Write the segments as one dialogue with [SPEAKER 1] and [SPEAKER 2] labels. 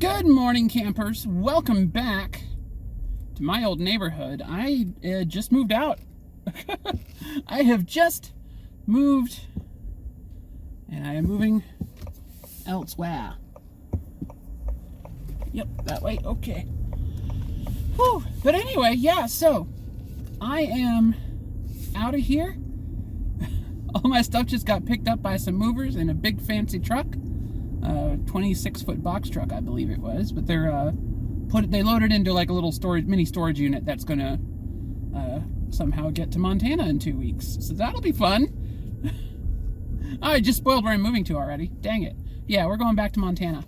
[SPEAKER 1] Good morning, campers. Welcome back to my old neighborhood. I just moved out. I have just moved, and I am moving elsewhere. Yep, that way. Okay. Whew. But anyway, yeah, so I am out of here. All my stuff just got picked up by some movers in a big fancy truck. 26-foot box truck, I believe it was, but they loaded into like a little mini storage unit that's gonna somehow get to Montana in 2 weeks. So that'll be fun. I just spoiled where I'm moving to already. Dang it. Yeah, we're going back to Montana.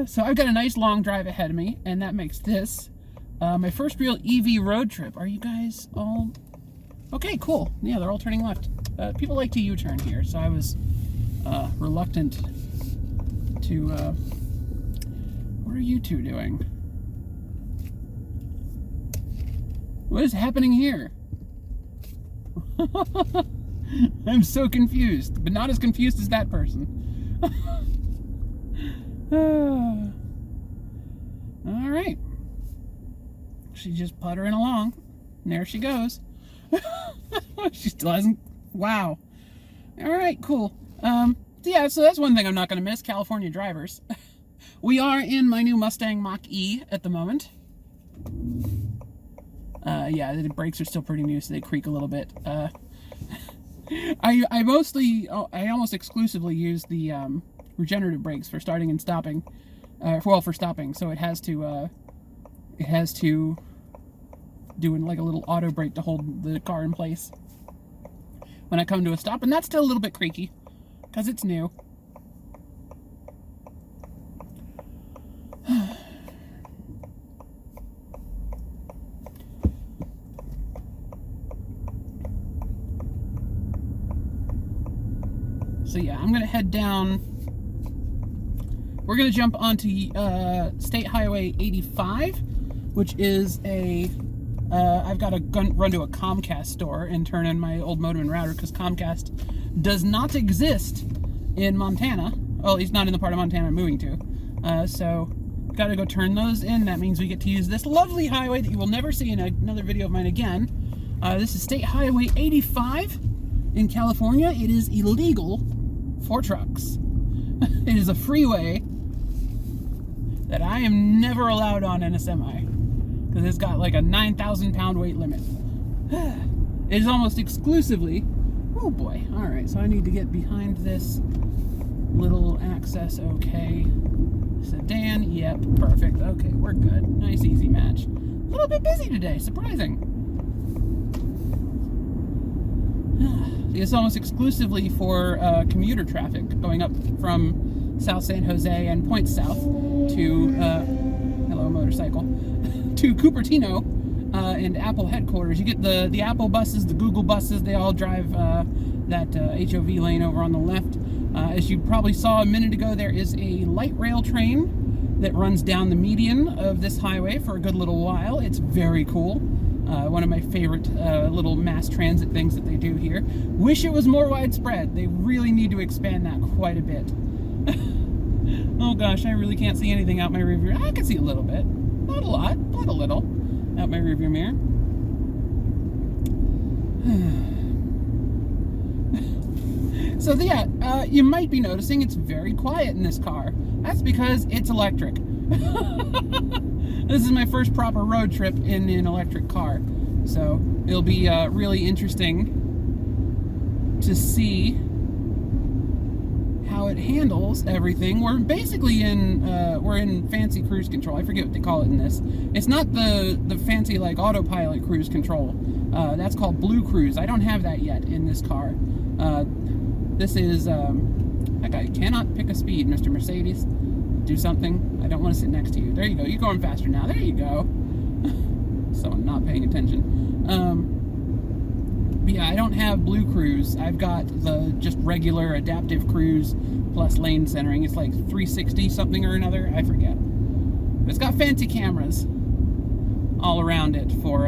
[SPEAKER 1] So I've got a nice long drive ahead of me, and that makes this my first real EV road trip. Are you guys all okay? Cool. Yeah, they're all turning left. People like to U-turn here, so I was reluctant to... what are you two doing? What is happening here? I'm so confused, but not as confused as that person. Alright. She's just puttering along. And there she goes. She still hasn't... Wow. Alright, cool. Yeah, so that's one thing I'm not going to miss, California drivers. We are in my new Mustang Mach-E at the moment. Yeah, the brakes are still pretty new, so they creak a little bit. I almost exclusively use the regenerative brakes for starting and stopping. For stopping, so it has to do like a little auto brake to hold the car in place when I come to a stop, and that's still a little bit creaky because it's new. So yeah, I'm gonna head down. We're gonna jump onto State Highway 85, which is I've got to run to a Comcast store and turn in my old modem and router because Comcast does not exist in Montana. Well, at least not in the part of Montana I'm moving to. So, got to go turn those in. That means we get to use this lovely highway that you will never see in another video of mine again. This is State Highway 85 in California. It is illegal for trucks. It is a freeway that I am never allowed on in a semi. Because it's got like a 9,000-pound weight limit. It is almost exclusively... Oh boy. Alright, so I need to get behind this little access. Okay. Sedan. Yep, perfect. Okay, we're good. Nice, easy match. A little bit busy today. Surprising. It's almost exclusively for commuter traffic going up from South San Jose and points south to... hello, motorcycle. To Cupertino and Apple headquarters. You get the Apple buses, the Google buses, they all drive that HOV lane over on the left. As you probably saw a minute ago, there is a light rail train that runs down the median of this highway for a good little while. It's very cool. One of my favorite little mass transit things that they do here. Wish it was more widespread. They really need to expand that quite a bit. Oh gosh, I really can't see anything out my rear view. I can see a little bit. Not a lot, but a little. Out my rearview mirror. So yeah, you might be noticing it's very quiet in this car. That's because it's electric. This is my first proper road trip in an electric car. So it'll be really interesting to see how it handles everything. We're basically we're in fancy cruise control. I forget what they call it in this. It's not the fancy like autopilot cruise control. That's called Blue Cruise. I don't have that yet in this car. This is that guy cannot pick a speed, Mr. Mercedes. Do something. I don't want to sit next to you. There you go. You're going faster now. There you go. Someone not paying attention. Yeah, I don't have Blue Cruise. I've got the just regular adaptive cruise plus lane centering. It's like 360 something or another. I forget. But it's got fancy cameras all around it for,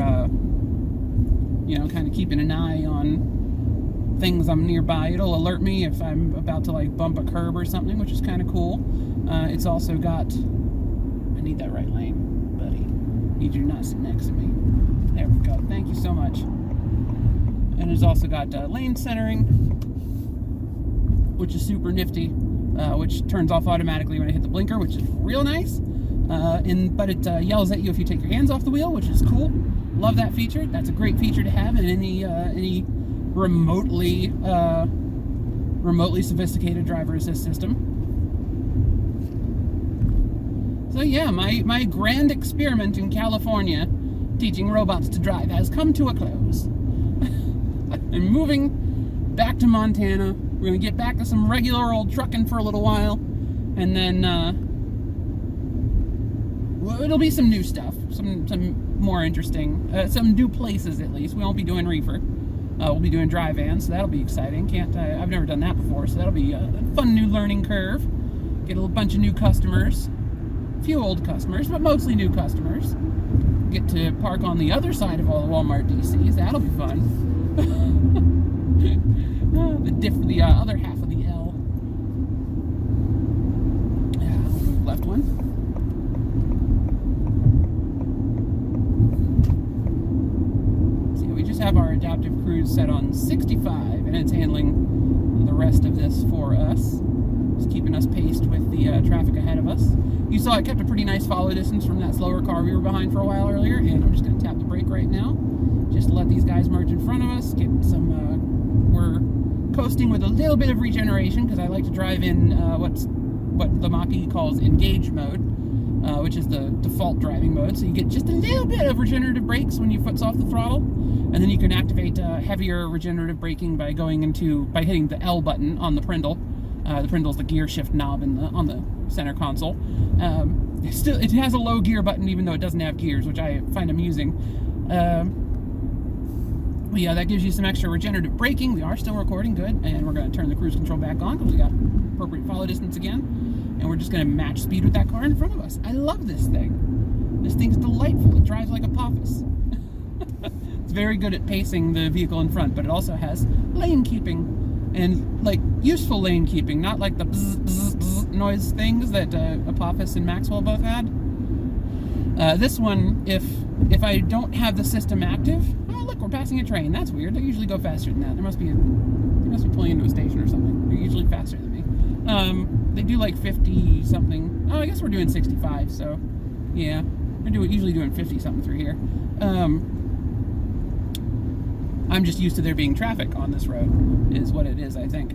[SPEAKER 1] you know, kind of keeping an eye on things I'm nearby. It'll alert me if I'm about to like bump a curb or something, which is kind of cool. It's also got, I need that right lane, buddy. Need you to not sit next to me. There we go. Thank you so much. And it's also got lane centering, which is super nifty, which turns off automatically when I hit the blinker, which is real nice. But it yells at you if you take your hands off the wheel, which is cool. Love that feature. That's a great feature to have in any remotely sophisticated driver assist system. So yeah, my grand experiment in California teaching robots to drive has come to a close. I'm moving back to Montana. We're gonna get back to some regular old trucking for a little while, and then well, it'll be some new stuff, some more interesting, some new places at least. We won't be doing reefer. We'll be doing dry vans, so that'll be exciting. I've never done that before, so that'll be a fun new learning curve. Get a bunch of new customers, a few old customers, but mostly new customers. Get to park on the other side of all the Walmart DCs. That'll be fun. The other half of the L. Left one. See, we just have our adaptive cruise set on 65, and it's handling the rest of this for us. It's keeping us paced with the traffic ahead of us. You saw it kept a pretty nice follow distance from that slower car we were behind for a while earlier, and I'm just going to tap the brake right now. Just to let these guys merge in front of us, get some, we're coasting with a little bit of regeneration, because I like to drive in what the Mach-E calls engage mode, which is the default driving mode, so you get just a little bit of regenerative brakes when your foot's off the throttle, and then you can activate heavier regenerative braking by hitting the L button on the Prindle. The Prindle's the gear shift knob on the center console. It has a low gear button even though it doesn't have gears, which I find amusing. But yeah, that gives you some extra regenerative braking. We are still recording, good, and we're going to turn the cruise control back on because we got appropriate follow distance again, and we're just going to match speed with that car in front of us. I love this thing. This thing's delightful. It drives like a Apophis. It's very good at pacing the vehicle in front, but it also has lane keeping, and like useful lane keeping, not like the bzz, bzz, bzz noise things that Apophis and Maxwell both had. This one, if I don't have the system active, oh look, we're passing a train. That's weird. They usually go faster than that. They must be pulling into a station or something. They're usually faster than me. They do like 50 something. Oh, I guess we're doing 65. So yeah, we're usually doing 50 something through here. I'm just used to there being traffic on this road, is what it is, I think.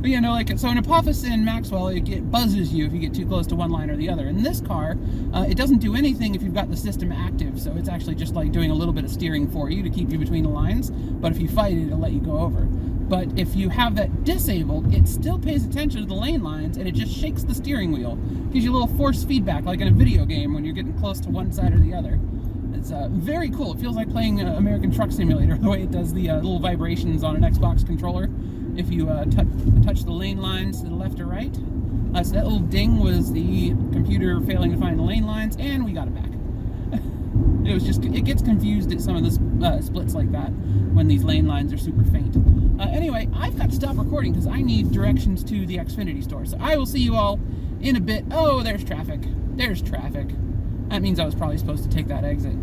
[SPEAKER 1] But yeah, no, like, so in Apophis and Maxwell, it buzzes you if you get too close to one line or the other. In this car, it doesn't do anything if you've got the system active, so it's actually just like doing a little bit of steering for you to keep you between the lines, but if you fight it, it'll let you go over. But if you have that disabled, it still pays attention to the lane lines, and it just shakes the steering wheel. Gives you a little force feedback, like in a video game when you're getting close to one side or the other. It's very cool. It feels like playing American Truck Simulator, the way it does the little vibrations on an Xbox controller if you touch the lane lines to the left or right. So that little ding was the computer failing to find the lane lines, and we got it back. It gets confused at some of the splits like that when these lane lines are super faint. Anyway, I've got to stop recording because I need directions to the Xfinity store. So I will see you all in a bit. Oh, there's traffic. There's traffic. That means I was probably supposed to take that exit.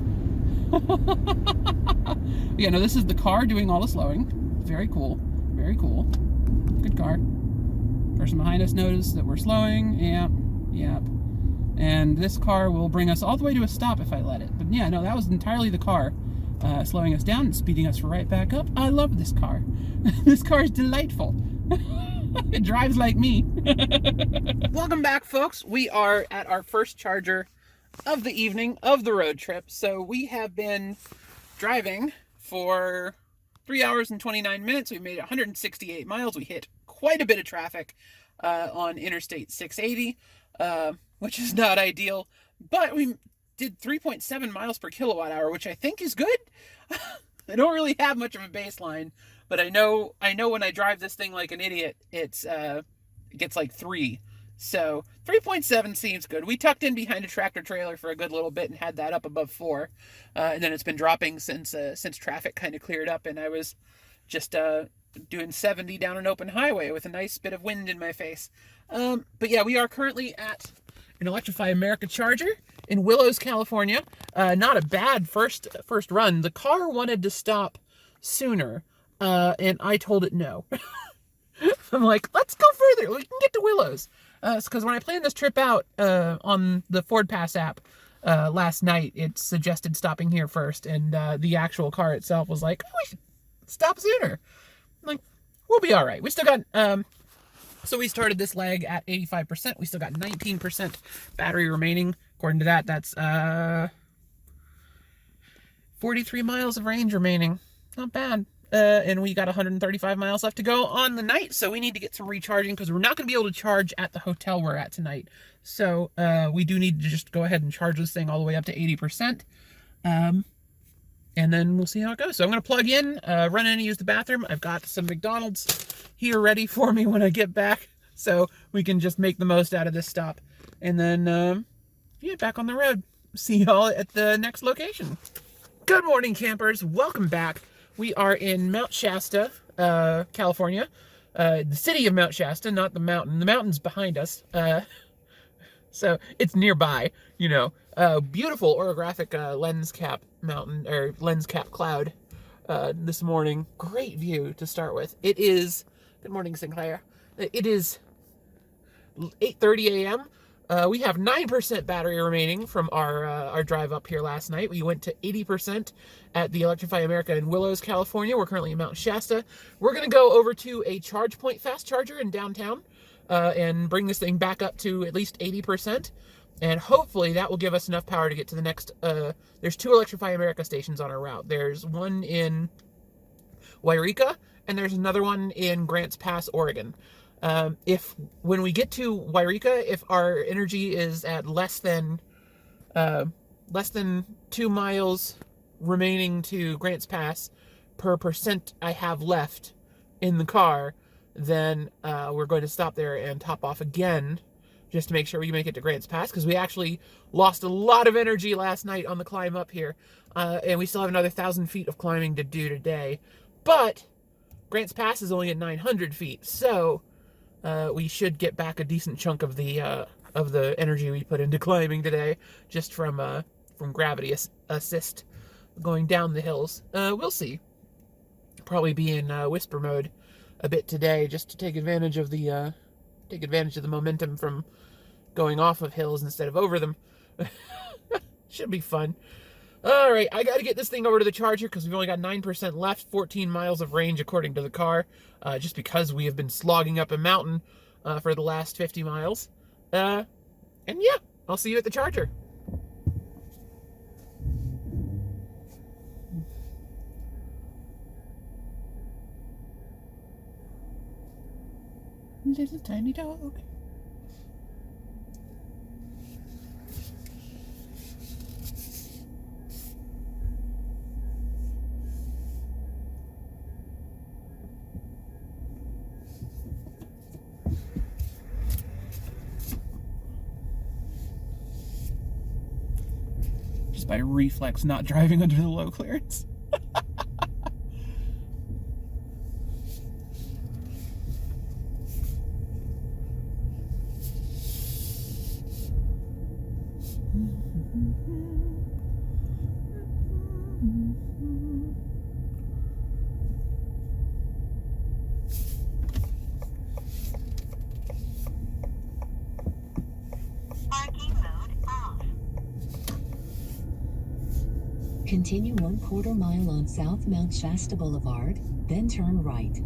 [SPEAKER 1] Yeah, no, this is the car doing all the slowing. Very cool. Very cool. Good car. Person behind us noticed that we're slowing. Yep. Yep. And this car will bring us all the way to a stop if I let it. But yeah, no, that was entirely the car slowing us down and speeding us right back up. I love this car. This car is delightful. It drives like me. Welcome back, folks. We are at our first charger of the evening of the road trip. So we have been driving for 3 hours and 29 minutes. We made 168 miles. We hit quite a bit of traffic on Interstate 680, which is not ideal, but we did 3.7 miles per kilowatt hour, which I think is good. I don't really have much of a baseline, but I know when I drive this thing like an idiot, it gets like 3. So 3.7 seems good. We tucked in behind a tractor trailer for a good little bit and had that up above 4. And then it's been dropping since traffic kind of cleared up, and I was just doing 70 down an open highway with a nice bit of wind in my face. But yeah, we are currently at an Electrify America charger in Willows, California. Not a bad first run. The car wanted to stop sooner, and I told it no. I'm like, let's go further. We can get to Willows. Because when I planned this trip out on the Ford Pass app last night, it suggested stopping here first, and the actual car itself was like, oh, we should stop sooner. I'm like, we'll be all right. We still got, so we started this leg at 85%. We still got 19% battery remaining. According to that, that's 43 miles of range remaining. Not bad. And we got 135 miles left to go on the night, so we need to get some recharging because we're not going to be able to charge at the hotel we're at tonight. So we do need to just go ahead and charge this thing all the way up to 80%. And then we'll see how it goes. So I'm going to plug in, run in and use the bathroom. I've got some McDonald's here ready for me when I get back, so we can just make the most out of this stop. And then, yeah, back on the road. See y'all at the next location. Good morning, campers. Welcome back. We are in Mount Shasta, California. The city of Mount Shasta, not the mountain. The mountain's behind us. So it's nearby, you know. Beautiful orographic lens cap mountain, or lens cap cloud this morning. Great view to start with. It is, good morning, Sinclair. It is 8:30 a.m. We have 9% battery remaining from our drive up here last night. We went to 80% at the Electrify America in Willows, California. We're currently in Mount Shasta. We're going to go over to a ChargePoint fast charger in downtown and bring this thing back up to at least 80%. And hopefully that will give us enough power to get to the next... there's 2 Electrify America stations on our route. There's one in Wairika, and there's another one in Grants Pass, Oregon. If when we get to Wairika, if our energy is at less than 2 miles remaining to Grants Pass per percent I have left in the car, then we're going to stop there and top off again just to make sure we make it to Grants Pass, because we actually lost a lot of energy last night on the climb up here, and we still have another 1,000 feet of climbing to do today. But Grants Pass is only at 900 feet, so we should get back a decent chunk of the energy we put into climbing today, just from gravity assist going down the hills. We'll see. Probably be in whisper mode a bit today, just to take advantage of the momentum from going off of hills instead of over them. Should be fun. All right, I got to get this thing over to the charger because we've only got 9% left, 14 miles of range according to the car, just because we have been slogging up a mountain for the last 50 miles. And yeah, I'll see you at the charger. Little tiny dog. Just by reflex, not driving under the low clearance.
[SPEAKER 2] Continue 1/4 mile on South Mount Shasta Boulevard, then turn right.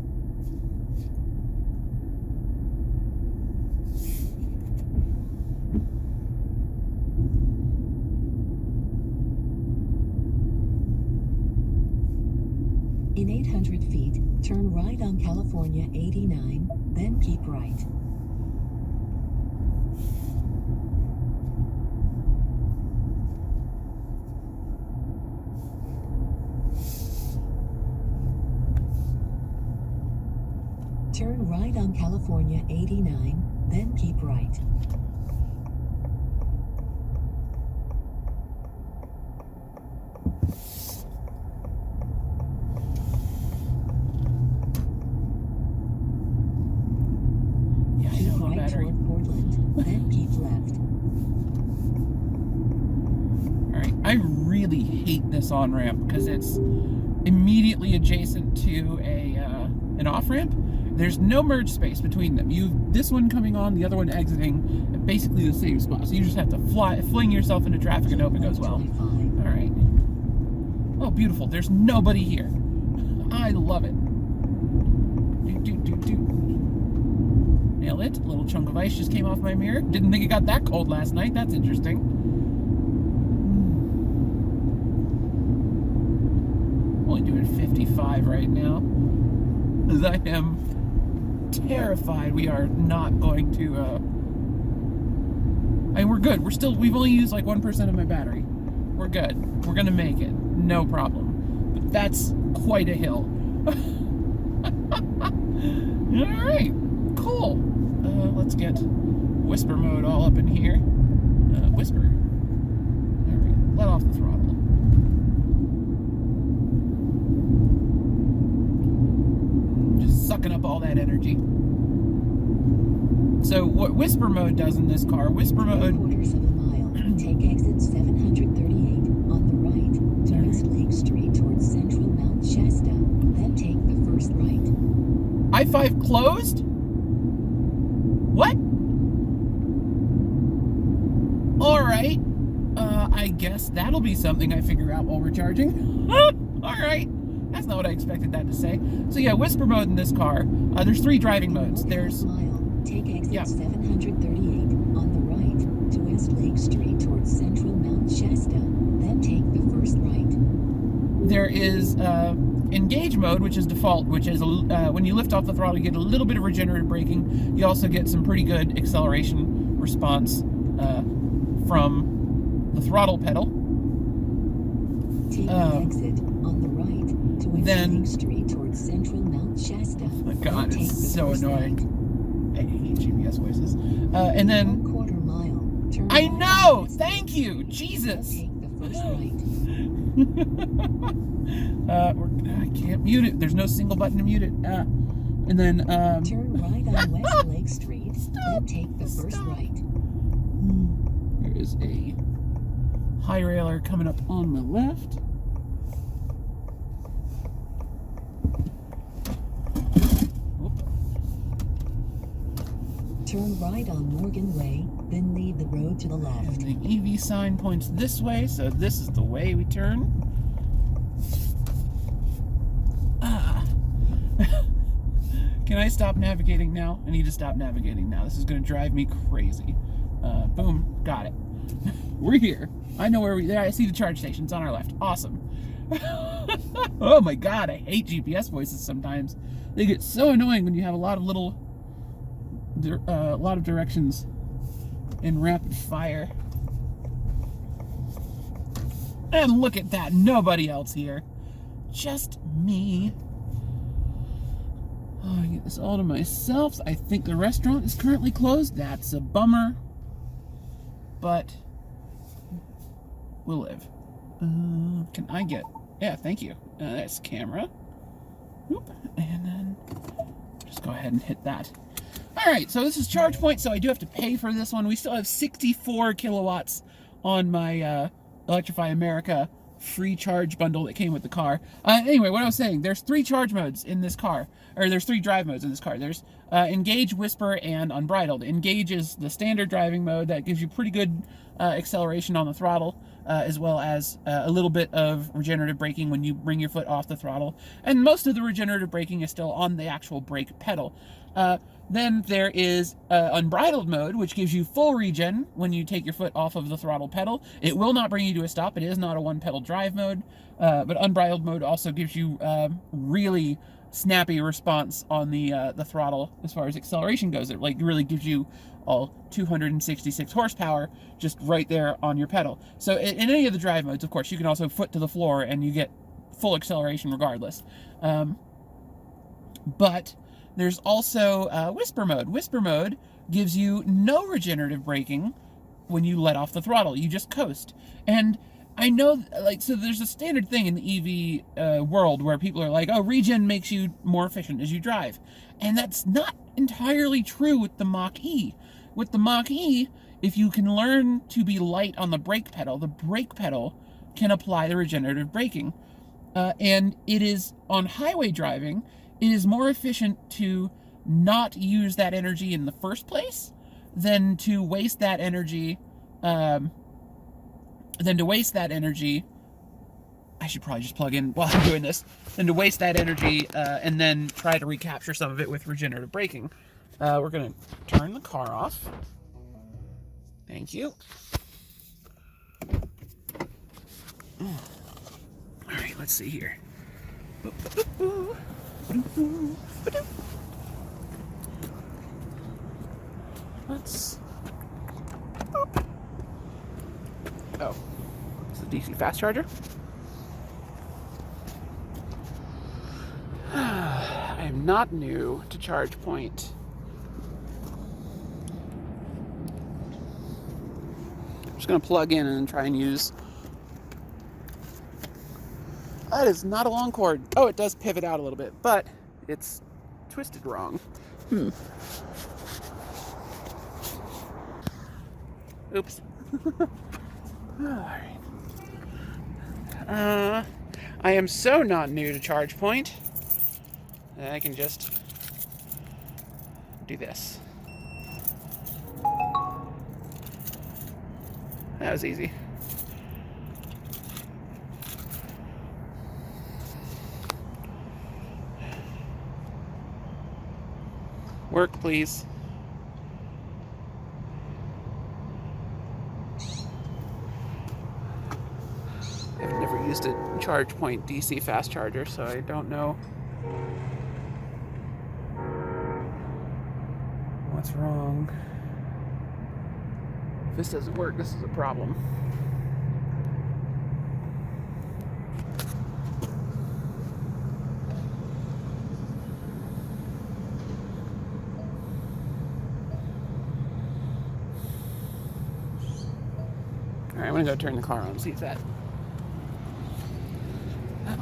[SPEAKER 2] In 800 feet, turn right on California 89, then keep right. Turn right on California 89, then keep right.
[SPEAKER 1] Yeah, I know, no battery.
[SPEAKER 2] Toward Portland, then keep left.
[SPEAKER 1] Alright, I really hate this on-ramp because it's immediately adjacent to an off-ramp. There's no merge space between them. This one coming on, the other one exiting at basically the same spot. So you just have to fling yourself into traffic and hope it goes well. Alright. Oh, beautiful. There's nobody here. I love it. Nail it. A little chunk of ice just came off my mirror. Didn't think it got that cold last night. That's interesting. Only doing 55 right now. Because I am terrified we are not going to, I mean, we're good. We've only used like 1% of my battery. We're good. We're gonna make it. No problem. But that's quite a hill. Alright. Cool. Let's get whisper mode all up in here. Whisper. There we go. Let off the throttle. Just sucking up all that energy. So what whisper mode does in this car, whisper mode...
[SPEAKER 2] Quarters of a mile. Take exit 738 on the right to West Lake Street towards Central Mount Shasta. Then take the first right.
[SPEAKER 1] I-5 closed? What? Alright. I guess that'll be something I figure out while we're charging. Alright. That's not what I expected that to say. So yeah, whisper mode in this car. There's 3 driving modes. There's...
[SPEAKER 2] Take exit 738 on the right to West Lake Street towards Central Mount Shasta. Then take the first right.
[SPEAKER 1] There is engage mode, which is default, which is when you lift off the throttle, you get a little bit of regenerative braking. You also get some pretty good acceleration response from the throttle pedal.
[SPEAKER 2] Take the exit on the right to West Lake Street towards Central Mount Shasta.
[SPEAKER 1] Oh my God, it's so annoying. Right. I hate GPS voices. And then...
[SPEAKER 2] 1/4 mile. Turn
[SPEAKER 1] I know! Thank you! Jesus!
[SPEAKER 2] Take the first right.
[SPEAKER 1] I can't mute it. There's no single button to mute it. And then...
[SPEAKER 2] Turn right on West Lake Street. Then take the first right.
[SPEAKER 1] There is a high railer coming up on my left.
[SPEAKER 2] Turn right on Morgan Way, then leave the road to the left.
[SPEAKER 1] And the EV sign points this way, so this is the way we turn. Can I stop navigating now? I need to stop navigating now. This is going to drive me crazy. Boom. Got it. We're here. I know where there. I see the charge station. It's on our left. Awesome. Oh my God. I hate GPS voices sometimes. They get so annoying when you have a lot of directions in rapid fire. And look at that. Nobody else here. Just me. Oh, I get this all to myself. I think the restaurant is currently closed. That's a bummer. But we'll live. Can I get... Yeah, thank you. That's camera. Oop. And then just go ahead and hit that. Alright, so this is ChargePoint, so I do have to pay for this one. We still have 64 kilowatts on my Electrify America free charge bundle that came with the car. Anyway, what I was saying, there's 3 charge modes in this car, or there's 3 drive modes in this car. There's Engage, Whisper, and Unbridled. Engage is the standard driving mode that gives you pretty good acceleration on the throttle, as well as a little bit of regenerative braking when you bring your foot off the throttle. And most of the regenerative braking is still on the actual brake pedal. Then there is Unbridled mode, which gives you full regen when you take your foot off of the throttle pedal. It will not bring you to a stop. It is not a one-pedal drive mode. But Unbridled mode also gives you really snappy response on the throttle as far as acceleration goes. It like really gives you all 266 horsepower just right there on your pedal. So in any of the drive modes, of course, you can also foot to the floor and you get full acceleration regardless. But there's also Whisper mode. Whisper mode gives you no regenerative braking when you let off the throttle. You just coast. And I know, like, so there's a standard thing in the EV world where people are like, oh, regen makes you more efficient as you drive. And that's not entirely true with the Mach-E. With the Mach-E, if you can learn to be light on the brake pedal can apply the regenerative braking. And it is, on highway driving, it is more efficient to not use that energy in the first place than to waste that energy, I should probably just plug in while I'm doing this, than to waste that energy and then try to recapture some of it with regenerative braking. We're going to turn the car off. Thank you. All right, let's see here. Let's... Oh, it's a DC fast charger. I am not new to ChargePoint. I'm just going to plug in and try and use... That is not a long cord. Oh, it does pivot out a little bit, but it's twisted wrong. Oops. Alright. I am so not new to ChargePoint that I can just do this. That was easy. Work, please. I've never used a ChargePoint DC fast charger, so I don't know what's wrong. If this doesn't work, this is a problem. Alright, I'm gonna go turn the car on, see if that...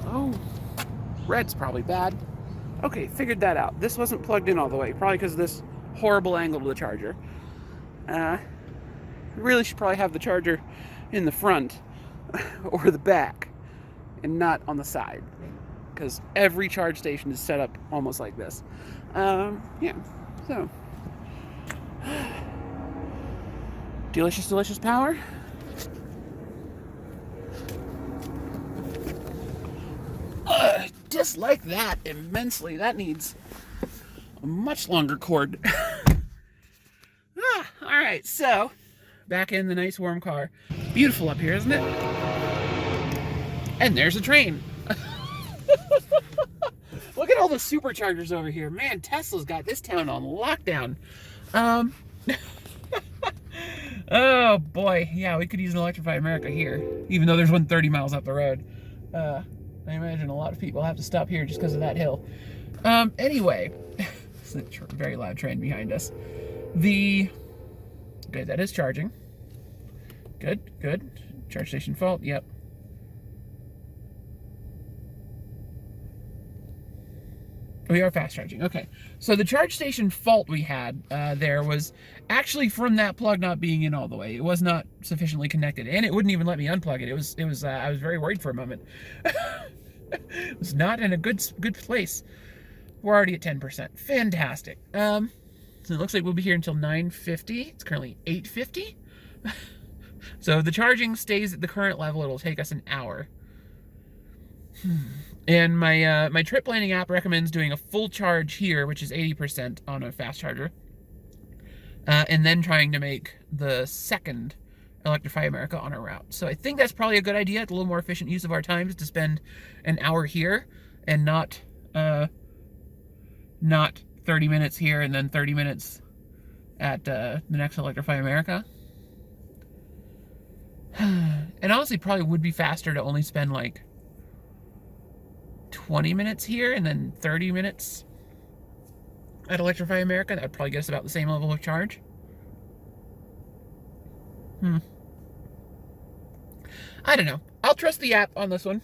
[SPEAKER 1] Oh, red's probably bad. Okay, figured that out. This wasn't plugged in all the way, probably because of this horrible angle to the charger. Really should probably have the charger in the front or the back and not on the side, because every charge station is set up almost like this. Yeah, so... Delicious, delicious power. Dislike that immensely. That needs a much longer cord. Alright, so back in the nice warm car. Beautiful up here, isn't it? And there's a train. Look at all the superchargers over here. Man, Tesla's got this town on lockdown. Oh boy, yeah, we could use an Electrify America here, even though there's one 30 miles up the road. I imagine a lot of people have to stop here just because of that hill. Anyway, it's a very loud train behind us. Okay, that is charging. Good, good. Charge station fault, yep. We are fast charging, okay. So the charge station fault we had there was actually from that plug not being in all the way. It was not sufficiently connected, and it wouldn't even let me unplug it. I was very worried for a moment. It was not in a good place. We're already at 10%. Fantastic. So it looks like we'll be here until 9:50. It's currently 8:50. So if the charging stays at the current level, it'll take us an hour. And my trip planning app recommends doing a full charge here, which is 80% on a fast charger, and then trying to make the second Electrify America on our route. So I think that's probably a good idea. It's a little more efficient use of our time is to spend an hour here and not 30 minutes here and then 30 minutes at the next Electrify America. And honestly, probably would be faster to only spend like 20 minutes here and then 30 minutes at Electrify America. That would probably get us about the same level of charge. I don't know. I'll trust the app on this one.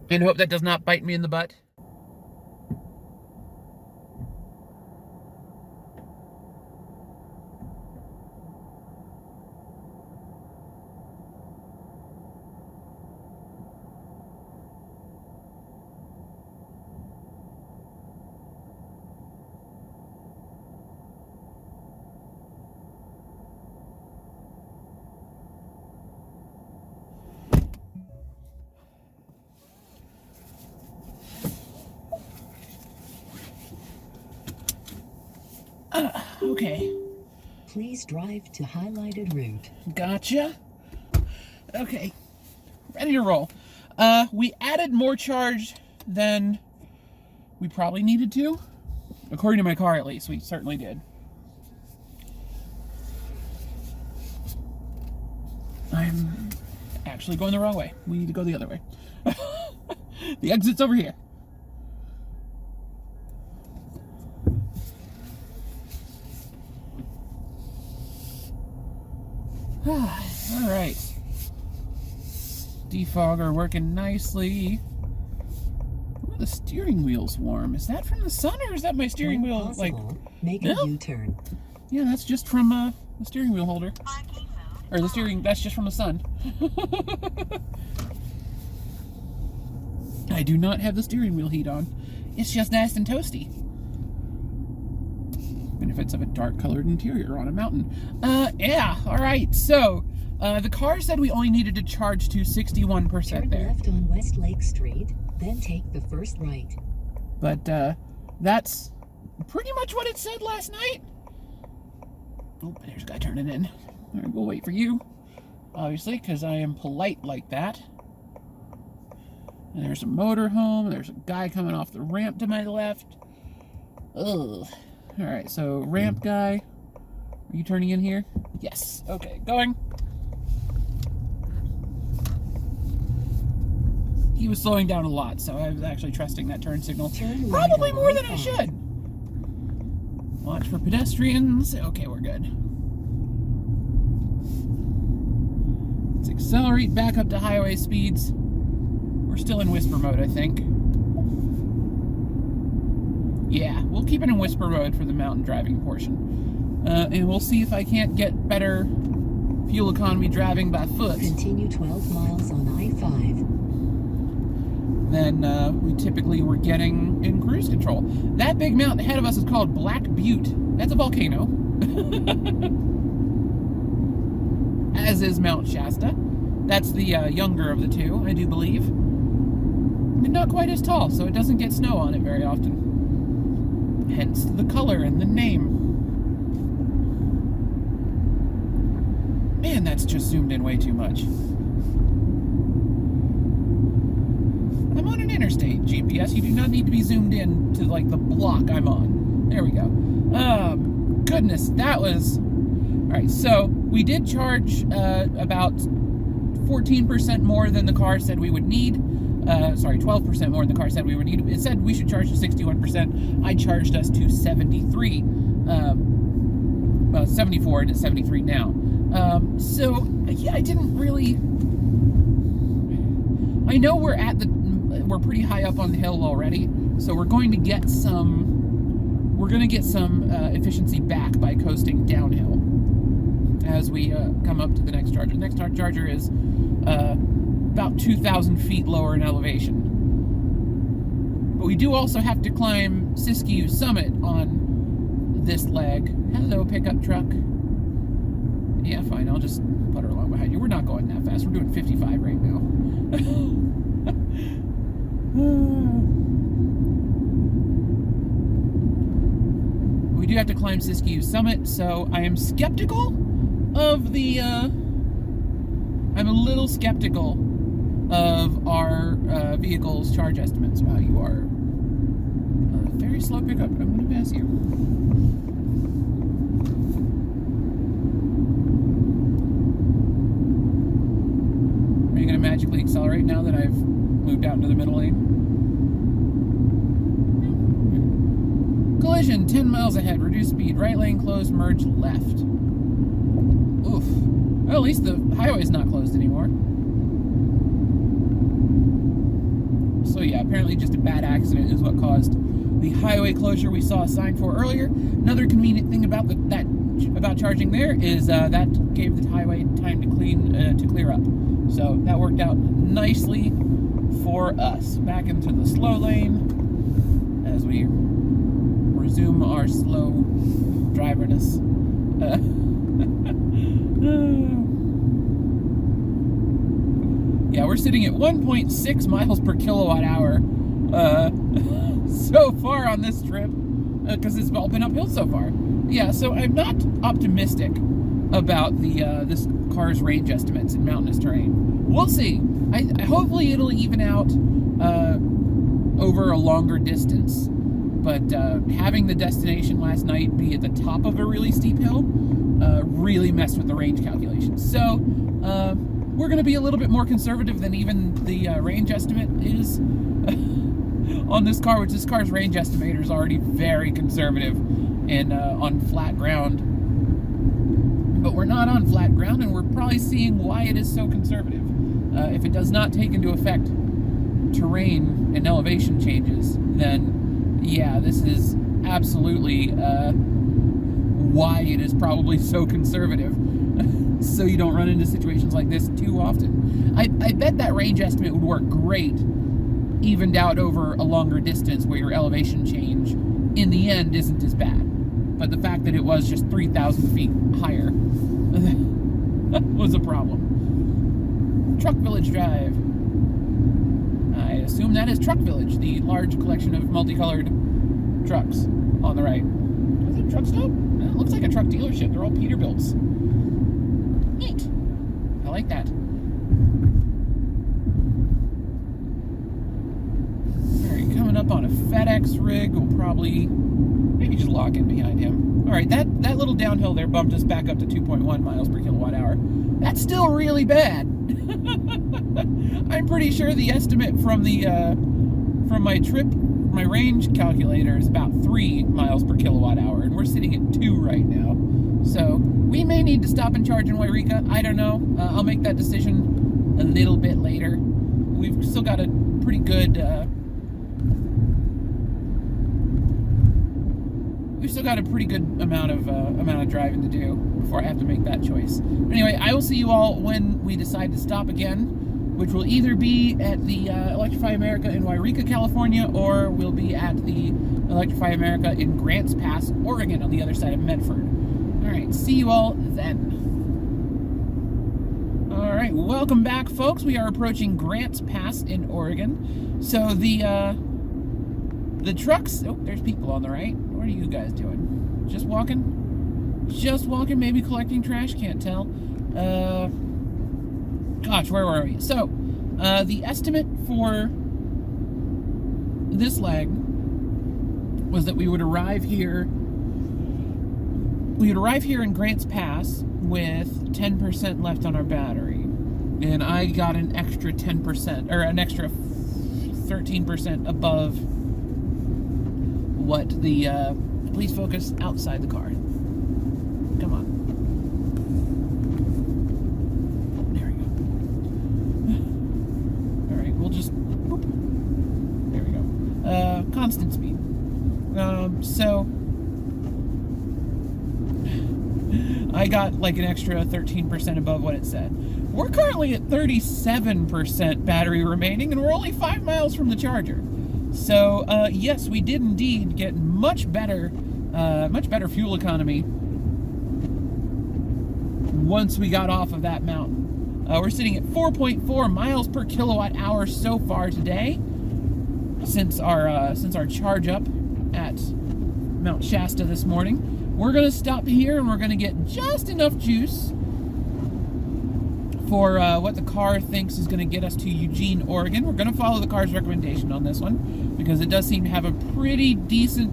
[SPEAKER 1] And hope that does not bite me in the butt. Okay.
[SPEAKER 2] Please drive to highlighted route.
[SPEAKER 1] Gotcha. Okay. Ready to roll. We added more charge than we probably needed to. According to my car, at least. We certainly did. I'm actually going the wrong way. We need to go the other way. The exit's over here. All right. Defogger working nicely. Ooh, the steering wheel's warm. Is that from the sun, or is that my steering wheel?
[SPEAKER 2] Possible, make a U-turn.
[SPEAKER 1] Yeah, that's just from the steering wheel holder. Or the steering, that's just from the sun. I do not have the steering wheel heat on. It's just nice and toasty. Benefits of a dark-colored interior on a mountain. Yeah, alright, so, the car said we only needed to charge to 61%
[SPEAKER 2] Turn
[SPEAKER 1] there.
[SPEAKER 2] left on West Lake Street, then take the first right.
[SPEAKER 1] But, that's pretty much what it said last night. Oh, there's a guy turning in. Alright, we'll wait for you. Obviously, because I am polite like that. And there's a motorhome. There's a guy coming off the ramp to my left. Ugh. Alright, so ramp guy. Are you turning in here? Yes. Okay, going. He was slowing down a lot, so I was actually trusting that turn signal. Probably more than I should. Watch for pedestrians. Okay, we're good. Let's accelerate back up to highway speeds. We're still in whisper mode, I think. Yeah, we'll keep it in whisper mode for the mountain driving portion. And we'll see if I can't get better fuel economy driving by foot.
[SPEAKER 2] Continue 12 miles on I-5.
[SPEAKER 1] Than we typically were getting in cruise control. That big mountain ahead of us is called Black Butte. That's a volcano. As is Mount Shasta. That's the younger of the two, I do believe. And not quite as tall, so it doesn't get snow on it very often. Hence the color and the name. Man, that's just zoomed in way too much. I'm on an interstate, GPS. You do not need to be zoomed in to, like, the block I'm on. There we go. Goodness, that was... Alright, so we did charge about 14% more than the car said we would need. Sorry, 12% more than the car said we would need. It said we should charge to 61%. I charged us to 73. Well, 74 and it's 73 now. So, yeah, I didn't really... I know we're pretty high up on the hill already, so we're going to get some... We're going to get some efficiency back by coasting downhill as we come up to the next charger. The next charger is about 2,000 feet lower in elevation. But we do also have to climb Siskiyou Summit on this leg. Hello, pickup truck. Yeah, fine, I'll just put her along behind you. We're not going that fast. We're doing 55 right now. We do have to climb Siskiyou Summit, so I am skeptical of the, I'm a little skeptical of our vehicle's charge estimates. Wow, you are a very slow pickup, but I'm going to pass you. Are you going to magically accelerate now that I've moved out into the middle lane? Attention, 10 miles ahead. Reduce speed. Right lane closed. Merge left. Oof. Well, at least the highway's not closed anymore. So yeah, apparently just a bad accident is what caused the highway closure we saw a sign for earlier. Another convenient thing about about charging there is that gave the highway time to clear up. So that worked out nicely for us. Back into the slow lane as we resume our slow driverness. Yeah, we're sitting at 1.6 miles per kilowatt hour so far on this trip because it's all been uphill so far. Yeah, so I'm not optimistic about the this car's range estimates in mountainous terrain. We'll see. Hopefully it'll even out over a longer distance. But having the destination last night be at the top of a really steep hill really messed with the range calculations. So we're going to be a little bit more conservative than even the range estimate is on this car, which this car's range estimator is already very conservative and on flat ground. But we're not on flat ground, and we're probably seeing why it is so conservative. If it does not take into effect terrain and elevation changes, then yeah, this is absolutely why it is probably so conservative. So you don't run into situations like this too often. I bet that range estimate would work great, evened out over a longer distance where your elevation change in the end isn't as bad. But the fact that it was just 3,000 feet higher was a problem. Truck Village Drive. I assume that is Truck Village, the large collection of multicolored trucks on the right. Is it a truck stop? It looks like a truck dealership. They're all Peterbilts. Neat. I like that. Alright, coming up on a FedEx rig. We'll probably maybe just lock in behind him. Alright, that little downhill there bumped us back up to 2.1 miles per kilowatt hour. That's still really bad. I'm pretty sure the estimate from the from my range calculator is about 3 miles per kilowatt hour, and we're sitting at 2 right now. So we may need to stop and charge in Wairika. I don't know. I'll make that decision a little bit later. We've still got a pretty good amount of driving to do before I have to make that choice. Anyway, I will see you all when we decide to stop again, which will either be at the Electrify America in Wairika, California, or we'll be at the Electrify America in Grants Pass, Oregon, on the other side of Medford. Alright, see you all then. Alright, welcome back, folks. We are approaching Grants Pass in Oregon. So the trucks... Oh, there's people on the right. What are you guys doing? Just walking? Just walking, maybe collecting trash? Can't tell. Gosh, where were we? So, the estimate for this leg was that we would arrive here in Grants Pass with 10% left on our battery. And I got an extra 10%, or an extra 13% above what the, please focus outside the car. Come on. There we go. Alright, we'll just, boop. There we go. Constant speed. So, I got like an extra 13% above what it said. We're currently at 37% battery remaining, and we're only 5 miles from the charger. So, yes, we did indeed get much better fuel economy once we got off of that mountain. We're sitting at 4.4 miles per kilowatt hour so far today, since our charge up at Mount Shasta this morning. We're going to stop here, and we're going to get just enough juice for what the car thinks is going to get us to Eugene, Oregon. We're going to follow the car's recommendation on this one, because it does seem to have a pretty decent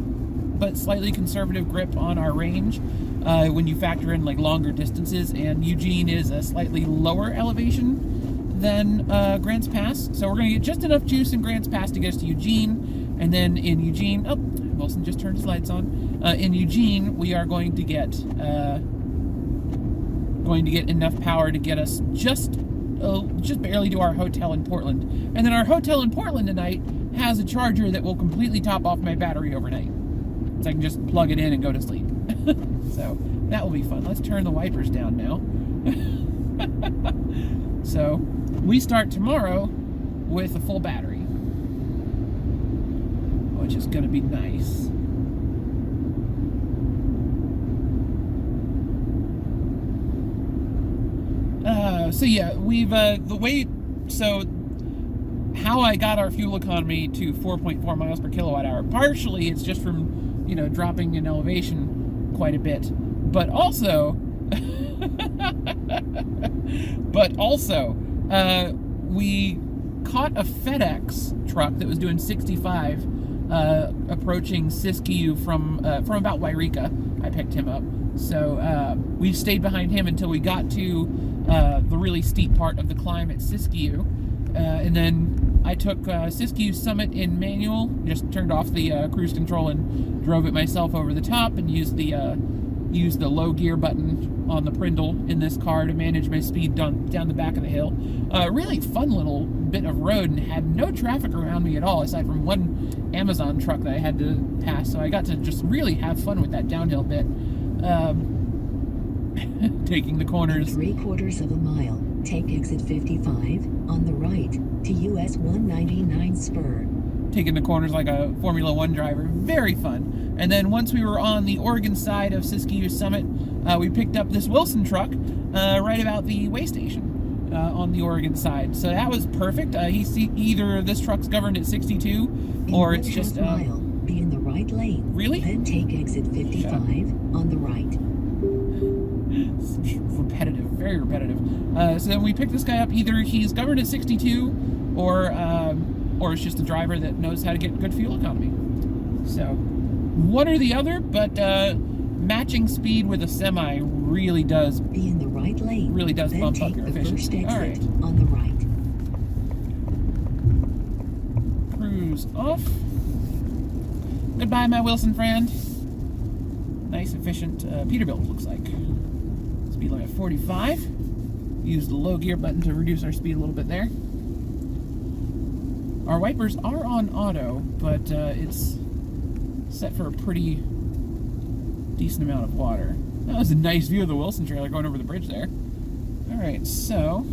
[SPEAKER 1] but slightly conservative grip on our range when you factor in like longer distances, and Eugene is a slightly lower elevation than Grants Pass. So we're going to get just enough juice in Grants Pass to get us to Eugene, And then in Eugene, oh, Wilson just turned his lights on. In Eugene, we are going to get enough power to get us just barely to our hotel in Portland. And then our hotel in Portland tonight has a charger that will completely top off my battery overnight. So I can just plug it in and go to sleep. So that will be fun. Let's turn the wipers down now. So we start tomorrow with a full battery, which is going to be nice. So yeah, we've how I got our fuel economy to 4.4 miles per kilowatt hour. Partially, it's just from, you know, dropping in elevation quite a bit, but also, we caught a FedEx truck that was doing 65, approaching Siskiyou from about Wairika. I picked him up, so we stayed behind him until we got to the really steep part of the climb at Siskiyou, and then I took Siskiyou Summit in manual, just turned off the cruise control and drove it myself over the top, and used the low gear button on the Prindle in this car to manage my speed down the back of the hill. Really fun little bit of road, and had no traffic around me at all, aside from one Amazon truck that I had to pass, so I got to just really have fun with that downhill bit. Taking the corners.
[SPEAKER 2] 3/4 of a mile, take exit 55 on the right to US 199 spur.
[SPEAKER 1] Taking the corners like a Formula One driver. Very fun. And then once we were on the Oregon side of Siskiyou Summit, we picked up this Wilson truck right about the way station on the Oregon side. So that was perfect. Either this truck's governed at 62 or it's just...
[SPEAKER 2] mile, be in the right lane.
[SPEAKER 1] Really?
[SPEAKER 2] Then take exit 55 on the right.
[SPEAKER 1] Repetitive, very repetitive. So then we picked this guy up. Either he's governed at 62 or it's just a driver that knows how to get good fuel economy. So one or the other, but matching speed with a semi really does
[SPEAKER 2] be in the right lane.
[SPEAKER 1] Really does
[SPEAKER 2] then
[SPEAKER 1] bump up your efficiency. All right.
[SPEAKER 2] On the right.
[SPEAKER 1] Cruise off. Goodbye, my Wilson friend. Nice, efficient Peterbilt, looks like. Speed limit 45. Use the low gear button to reduce our speed a little bit there. Our wipers are on auto, but it's set for a pretty decent amount of water. That was a nice view of the Wilson trailer going over the bridge there. Alright, so...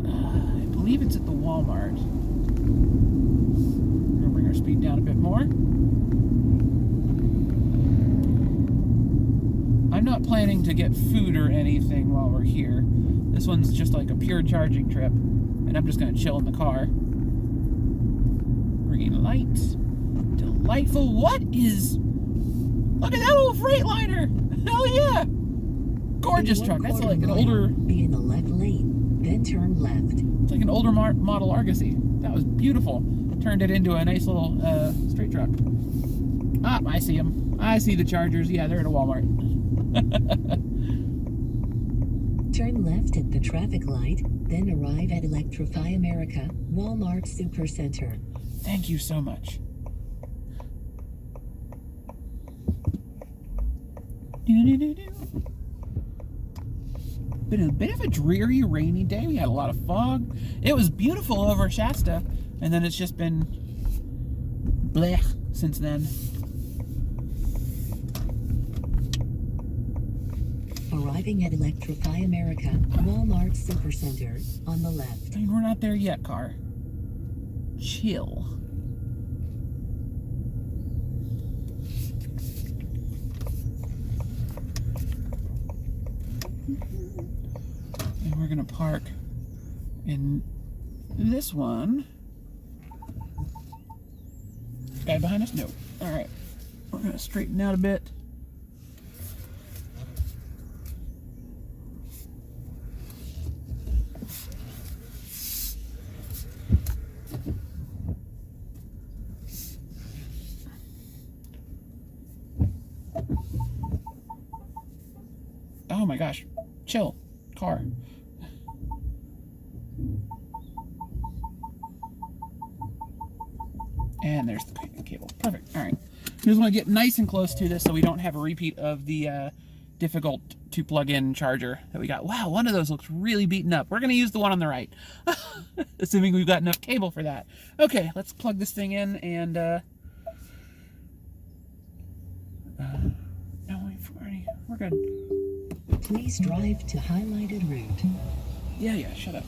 [SPEAKER 1] I believe it's at the Walmart. We're going to bring our speed down a bit more. I'm not planning to get food or anything while we're here. This one's just like a pure charging trip, and I'm just going to chill in the car. Green light. Delightful. What is... Look at that old Freightliner! Hell yeah! Gorgeous truck. That's like an older...
[SPEAKER 2] Be in the left lane, then turn left.
[SPEAKER 1] It's like an older model Argosy. That was beautiful. Turned it into a nice little straight truck. Ah, I see them. I see the Chargers. Yeah, they're at a Walmart.
[SPEAKER 2] Turn left at the traffic light, then arrive at Electrify America, Walmart Supercenter.
[SPEAKER 1] Thank you so much. Been a bit of a dreary, rainy day. We had a lot of fog. It was beautiful over Shasta, and then it's just been blech since then.
[SPEAKER 2] Arriving at Electrify America, Walmart Supercenter, on the left.
[SPEAKER 1] I mean, we're not there yet, car. Chill. And we're gonna park in this one. Guy behind us? No. Alright. We're gonna straighten out a bit. Oh my gosh. Chill. Car. And there's the cable. Perfect. All right. You just want to get nice and close to this so we don't have a repeat of the difficult to plug in charger that we got. Wow, one of those looks really beaten up. We're going to use the one on the right, assuming we've got enough cable for that. Okay, let's plug this thing in and no, we're good.
[SPEAKER 2] Please drive to highlighted route.
[SPEAKER 1] Yeah, shut up.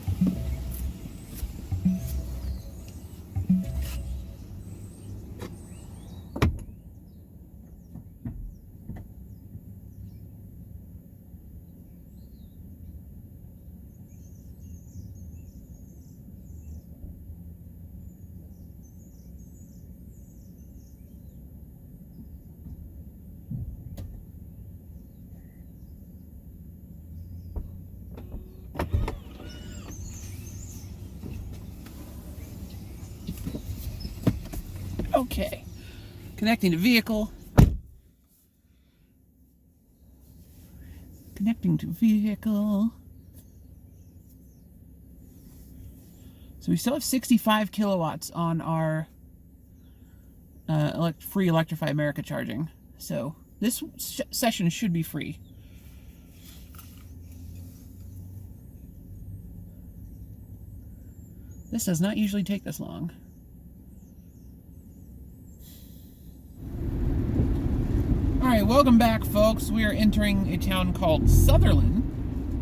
[SPEAKER 1] Okay, connecting to vehicle. Connecting to vehicle. So we still have 65 kilowatts on our free Electrify America charging. So this session should be free. This does not usually take this long. Alright, welcome back, folks. We are entering a town called Sutherlin.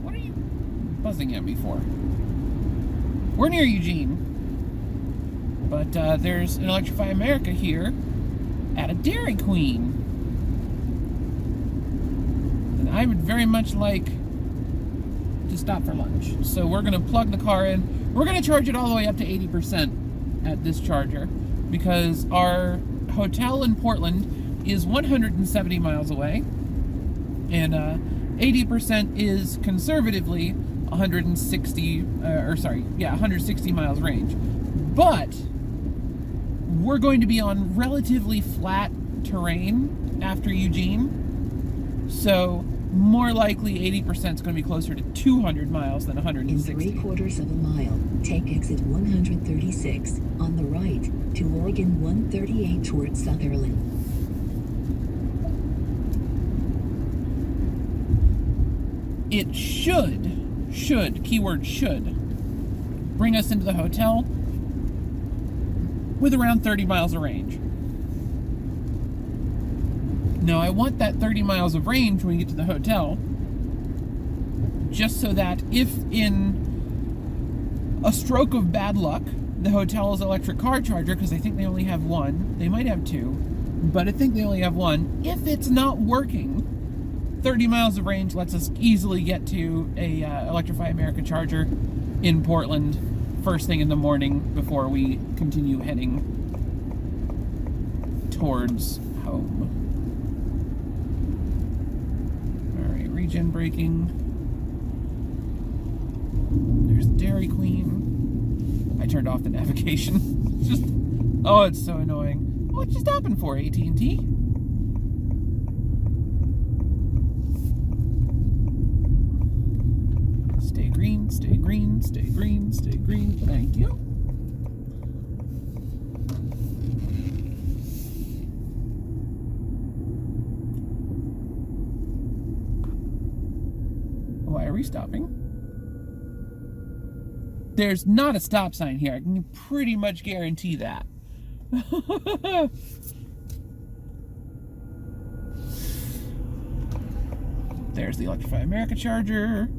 [SPEAKER 1] What are you buzzing at me for? We're near Eugene. But there's an Electrify America here at a Dairy Queen. And I would very much like to stop for lunch. So we're going to plug the car in. We're going to charge it all the way up to 80% at this charger because our hotel in Portland is 170 miles away, and 80% is conservatively 160 miles range. But we're going to be on relatively flat terrain after Eugene, so more likely 80% is going to be closer to 200 miles than 160.
[SPEAKER 2] In 3/4 of a mile, take exit 136 on the right to Oregon 138 towards Sutherlin.
[SPEAKER 1] It should, keyword should, bring us into the hotel with around 30 miles of range. Now, I want that 30 miles of range when we get to the hotel, just so that if in a stroke of bad luck, the hotel's electric car charger, because I think they only have one, they might have two, but I think they only have one, if it's not working, 30 miles of range lets us easily get to a Electrify America charger in Portland first thing in the morning before we continue heading towards home. Alright, regen braking. There's the Dairy Queen. I turned off the navigation. Oh, it's so annoying. What just happened for AT&T? Stay green, stay green, stay green, stay green. Thank you. Why are we stopping? There's not a stop sign here. I can pretty much guarantee that. There's the Electrify America charger.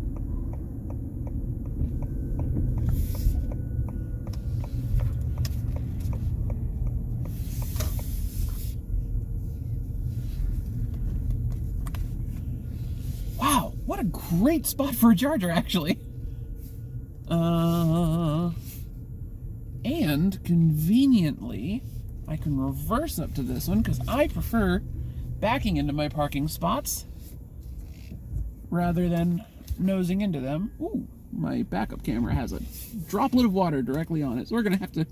[SPEAKER 1] Wow, what a great spot for a charger, actually. And conveniently, I can reverse up to this one because I prefer backing into my parking spots rather than nosing into them. Ooh, my backup camera has a droplet of water directly on it, so we're gonna have to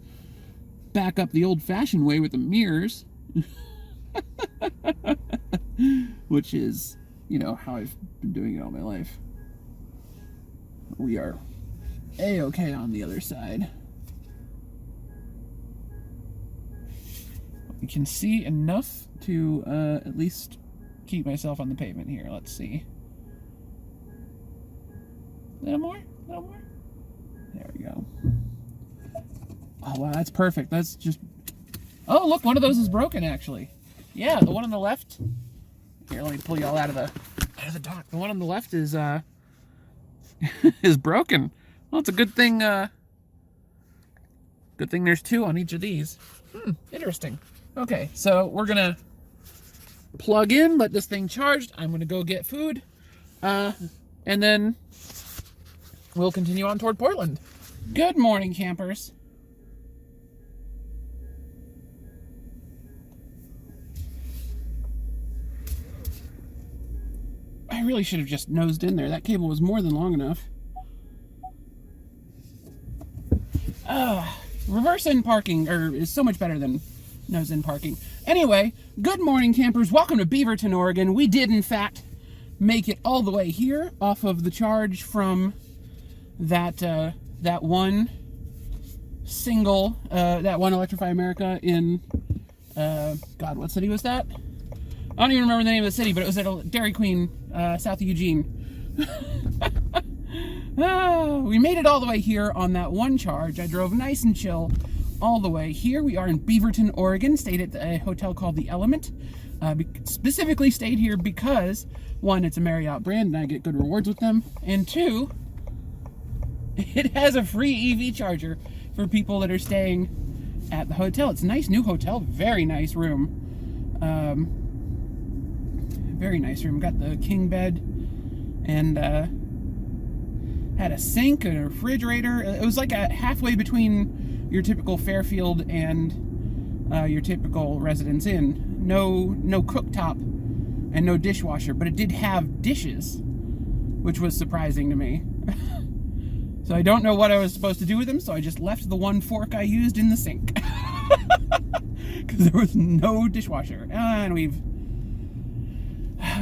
[SPEAKER 1] back up the old-fashioned way with the mirrors. Which is, you know, how I've been doing it all my life. We are A-okay on the other side. You can see enough to at least keep myself on the pavement here. Let's see. A little more? A little more? There we go. Oh, wow, that's perfect. That's just... Oh, look, one of those is broken, actually. Yeah, the one on the left... Here, let me pull you all out of the dock. The one on the left is, is broken. Well, it's a good thing, good thing there's two on each of these. Interesting. Okay, so we're gonna plug in, let this thing charge. I'm gonna go get food, and then we'll continue on toward Portland. Good morning, campers. I really should have just nosed in there. That cable was more than long enough. Reverse in parking is so much better than nose in parking. Anyway, good morning, campers. Welcome to Beaverton, Oregon. We did, in fact, make it all the way here off of the charge from that one single, that one Electrify America in, God, what city was that? I don't even remember the name of the city, but it was at a Dairy Queen, south of Eugene. We made it all the way here on that one charge. I drove nice and chill all the way here. We are in Beaverton, Oregon. Stayed at a hotel called The Element. Specifically stayed here because, one, it's a Marriott brand and I get good rewards with them. And two, it has a free EV charger for people that are staying at the hotel. It's a nice new hotel. Very nice room. Very nice room. Got the king bed and had a sink and a refrigerator. It was like a halfway between your typical Fairfield and your typical Residence Inn. No cooktop and no dishwasher, but it did have dishes, which was surprising to me. So I don't know what I was supposed to do with them, so I just left the one fork I used in the sink. Because there was no dishwasher. And we've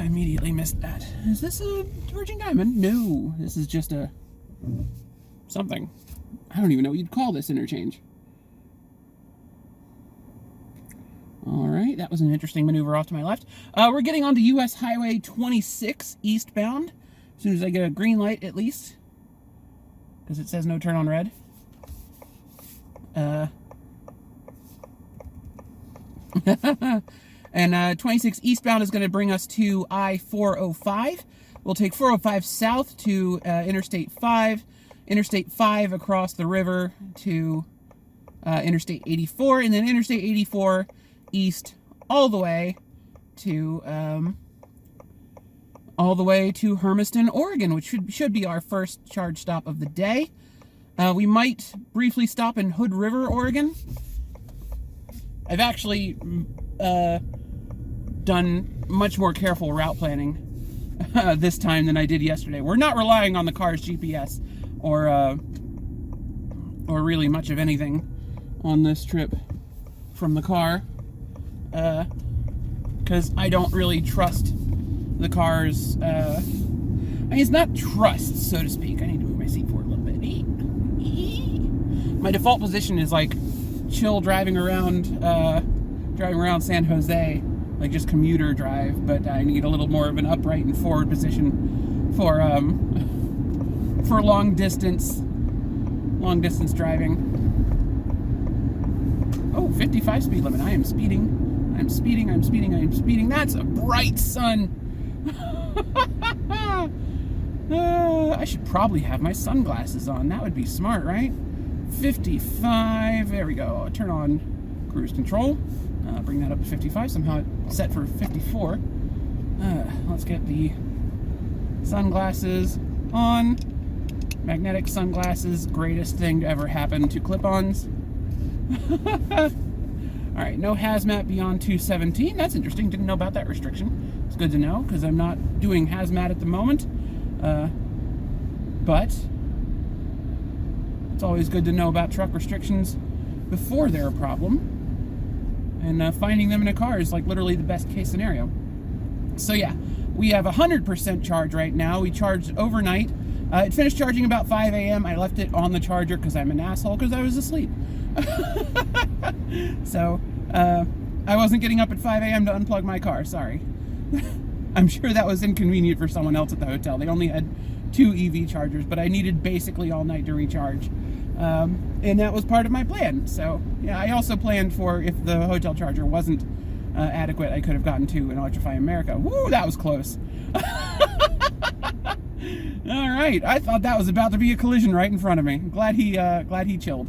[SPEAKER 1] immediately missed that. Is this a Virgin Diamond? No, this is just a something. I don't even know what you'd call this interchange. Alright, that was an interesting maneuver off to my left. We're getting onto US Highway 26 eastbound. As soon as I get a green light, at least. Because it says no turn on red. And 26 eastbound is going to bring us to I-405. We'll take 405 south to Interstate 5. Interstate 5 across the river to Interstate 84. And then Interstate 84 east all the way to Hermiston, Oregon, which should be our first charge stop of the day. We might briefly stop in Hood River, Oregon. I've actually done much more careful route planning this time than I did yesterday. We're not relying on the car's GPS or really much of anything on this trip from the car, because I don't really trust the car's, I mean, it's not trust, so to speak. I need to move my seat forward a little bit. My default position is like chill driving around San Jose, like just commuter drive, but I need a little more of an upright and forward position for long distance driving. Oh, 55 speed limit. I am speeding. I'm speeding. I'm speeding. I'm speeding. That's a bright sun. I should probably have my sunglasses on. That would be smart, right? 55. There we go. Turn on cruise control. Bring that up to 55. Somehow it's set for 54. Let's get the sunglasses on. Magnetic sunglasses, greatest thing to ever happen to clip-ons. Alright, no hazmat beyond 217. That's interesting. Didn't know about that restriction. It's good to know, because I'm not doing hazmat at the moment. But it's always good to know about truck restrictions before they're a problem. And finding them in a car is like literally the best case scenario. So yeah, we have 100% charge right now. We charged overnight. It finished charging about 5 a.m. I left it on the charger because I'm an asshole because I was asleep. So I wasn't getting up at 5 a.m. to unplug my car, sorry. I'm sure that was inconvenient for someone else at the hotel. They only had 2 EV chargers, but I needed basically all night to recharge. And that was part of my plan. So, yeah, I also planned for if the hotel charger wasn't adequate, I could have gotten to an Electrify America. Woo, that was close. All right, I thought that was about to be a collision right in front of me. Glad he chilled.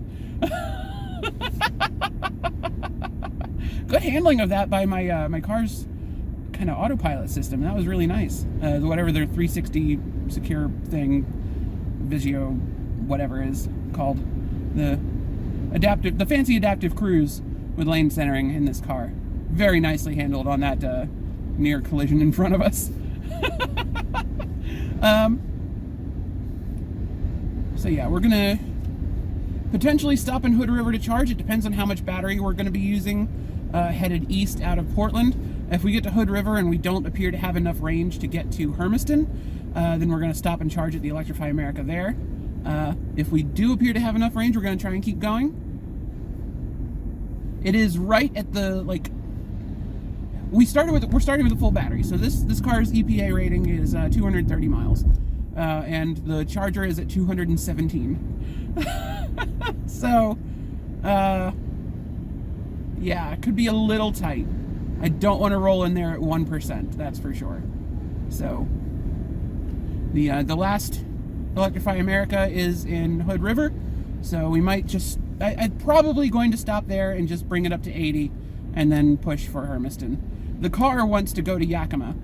[SPEAKER 1] Good handling of that by my car's kind of autopilot system. That was really nice. Whatever their 360 secure thing, Visio, whatever it is called, the fancy adaptive cruise with lane centering in this car. Very nicely handled on that near collision in front of us. So yeah, we're gonna potentially stop in Hood River to charge. It depends on how much battery we're gonna be using headed east out of Portland. If we get to Hood River and we don't appear to have enough range to get to Hermiston, then we're gonna stop and charge at the Electrify America there. If we do appear to have enough range, we're gonna try and keep going. It is right at the, like, we're starting with a full battery. So this car's EPA rating is 230 miles. And the charger is at 217. So, yeah, it could be a little tight. I don't want to roll in there at 1%, that's for sure. So, the last Electrify America is in Hood River, so we might just, I'm probably going to stop there and just bring it up to 80 and then push for Hermiston. The car wants to go to Yakima.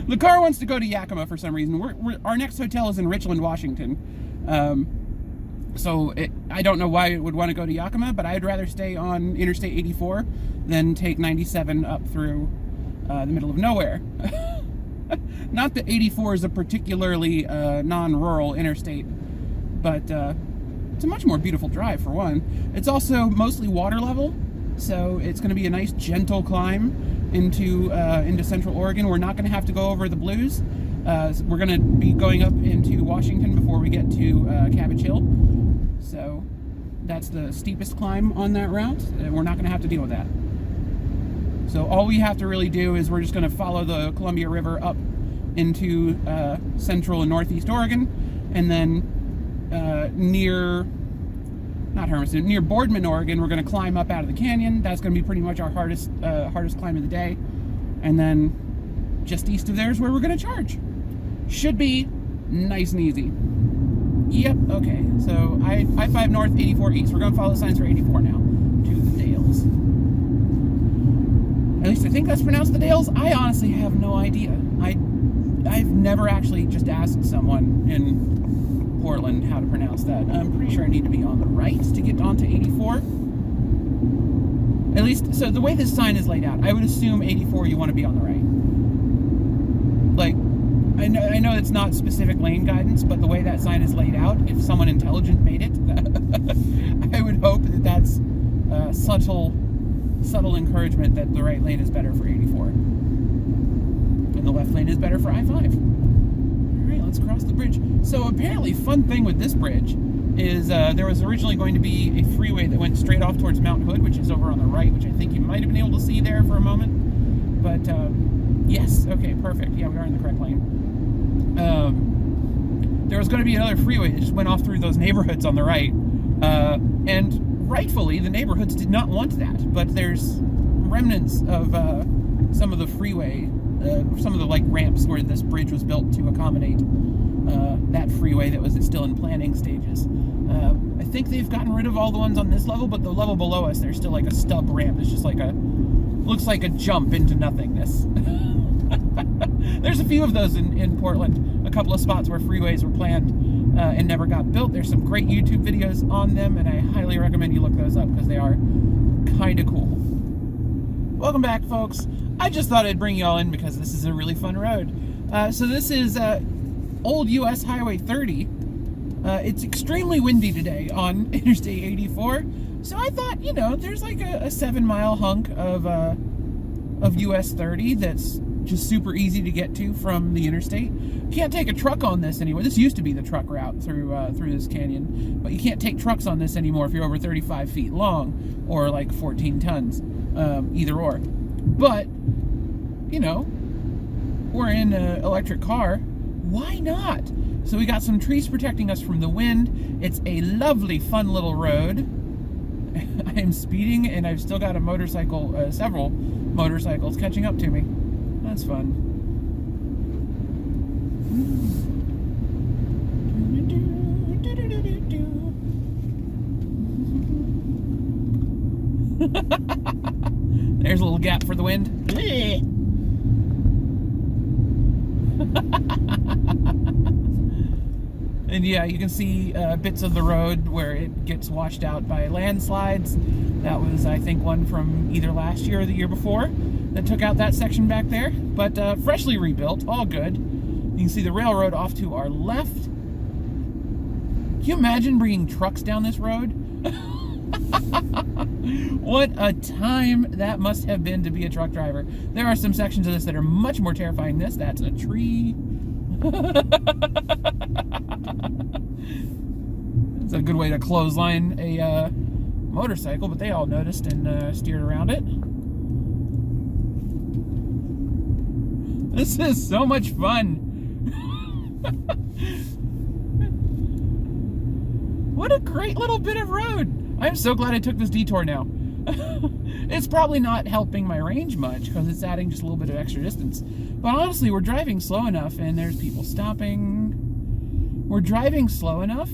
[SPEAKER 1] The car wants to go to Yakima for some reason. Our next hotel is in Richland, Washington. So I don't know why it would want to go to Yakima, but I'd rather stay on Interstate 84 than take 97 up through the middle of nowhere. Not that 84 is a particularly non-rural interstate, but it's a much more beautiful drive for one. It's also mostly water level, so it's going to be a nice gentle climb into Central Oregon. We're not going to have to go over the Blues. So we're going to be going up into Washington before we get to Cabbage Hill. So that's the steepest climb on that route, and we're not going to have to deal with that. So all we have to really do is we're just going to follow the Columbia River up into central and northeast Oregon, and then near Boardman, Oregon, we're going to climb up out of the canyon. That's going to be pretty much our hardest climb of the day. And then just east of there is where we're going to charge. Should be nice and easy. Yep, okay. So I-5 north, 84 east. We're going to follow the signs for 84 now to the Dales. At least I think that's pronounced the Dales. I honestly have no idea. I've never actually just asked someone in Portland how to pronounce that. I'm pretty sure I need to be on the right to get onto 84. At least, so the way this sign is laid out, I would assume 84 you want to be on the right. Like, I know it's not specific lane guidance, but the way that sign is laid out, if someone intelligent made it, I would hope that that's subtle encouragement that the right lane is better for 84. And the left lane is better for I-5. Alright, let's cross the bridge. So apparently, fun thing with this bridge is there was originally going to be a freeway that went straight off towards Mount Hood, which is over on the right, which I think you might have been able to see there for a moment. But, yes, okay, perfect. Yeah, we are in the correct lane. There was going to be another freeway that just went off through those neighborhoods on the right. And rightfully, the neighborhoods did not want that, but there's remnants of some of the freeway, some of the like ramps where this bridge was built to accommodate that freeway that was still in planning stages. I think they've gotten rid of all the ones on this level, but the level below us, there's still like a stub ramp. It's just like looks like a jump into nothingness. There's a few of those in Portland. A couple of spots where freeways were planned and never got built. There's some great YouTube videos on them, and I highly recommend you look those up because they are kind of cool. Welcome back, folks. I just thought I'd bring you all in because this is a really fun road. So this is Old US Highway 30. It's extremely windy today on Interstate 84. So I thought, you know, there's like a 7-mile hunk of US 30 that's just super easy to get to from the interstate. Can't take a truck on this anymore. This used to be the truck route through this canyon, but you can't take trucks on this anymore if you're over 35 feet long or like 14 tons, either or. But, you know, we're in an electric car. Why not? So we got some trees protecting us from the wind. It's a lovely, fun little road. I am speeding, and I've still got a motorcycle, several motorcycles catching up to me. That's fun. There's a little gap for the wind. And yeah, you can see bits of the road where it gets washed out by landslides. That was, I think, one from either last year or the year before that took out that section back there. But freshly rebuilt, all good. You can see the railroad off to our left. Can you imagine bringing trucks down this road? What a time that must have been to be a truck driver. There are some sections of this that are much more terrifying than this. That's a tree. It's a good way to clothesline a motorcycle, but they all noticed and steered around it. This is so much fun. What a great little bit of road. I'm so glad I took this detour now. It's probably not helping my range much because it's adding just a little bit of extra distance. But honestly, we're driving slow enough and there's people stopping. We're driving slow enough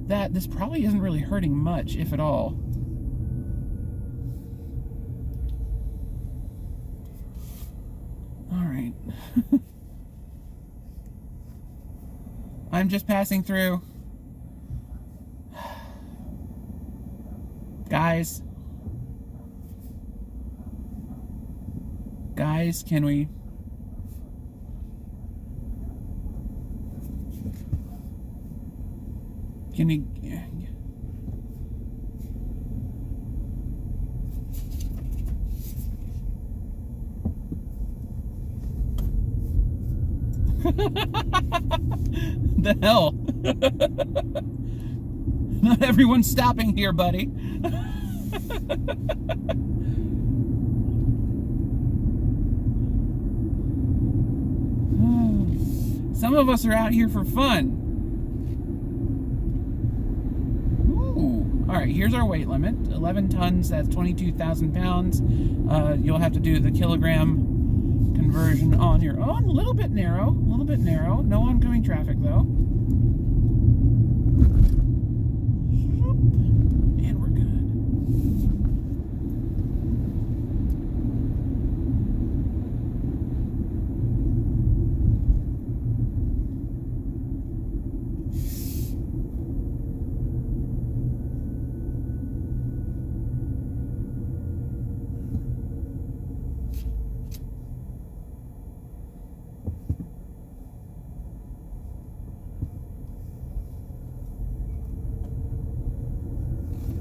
[SPEAKER 1] that this probably isn't really hurting much, if at all. All right. I'm just passing through. Guys, can we? Can you? The hell? Not everyone's stopping here, buddy. Some of us are out here for fun. Ooh. All right, here's our weight limit. 11 tons, that's 22,000 pounds. You'll have to do the kilogram conversion on your own. A little bit narrow, No oncoming traffic, though. And we're good.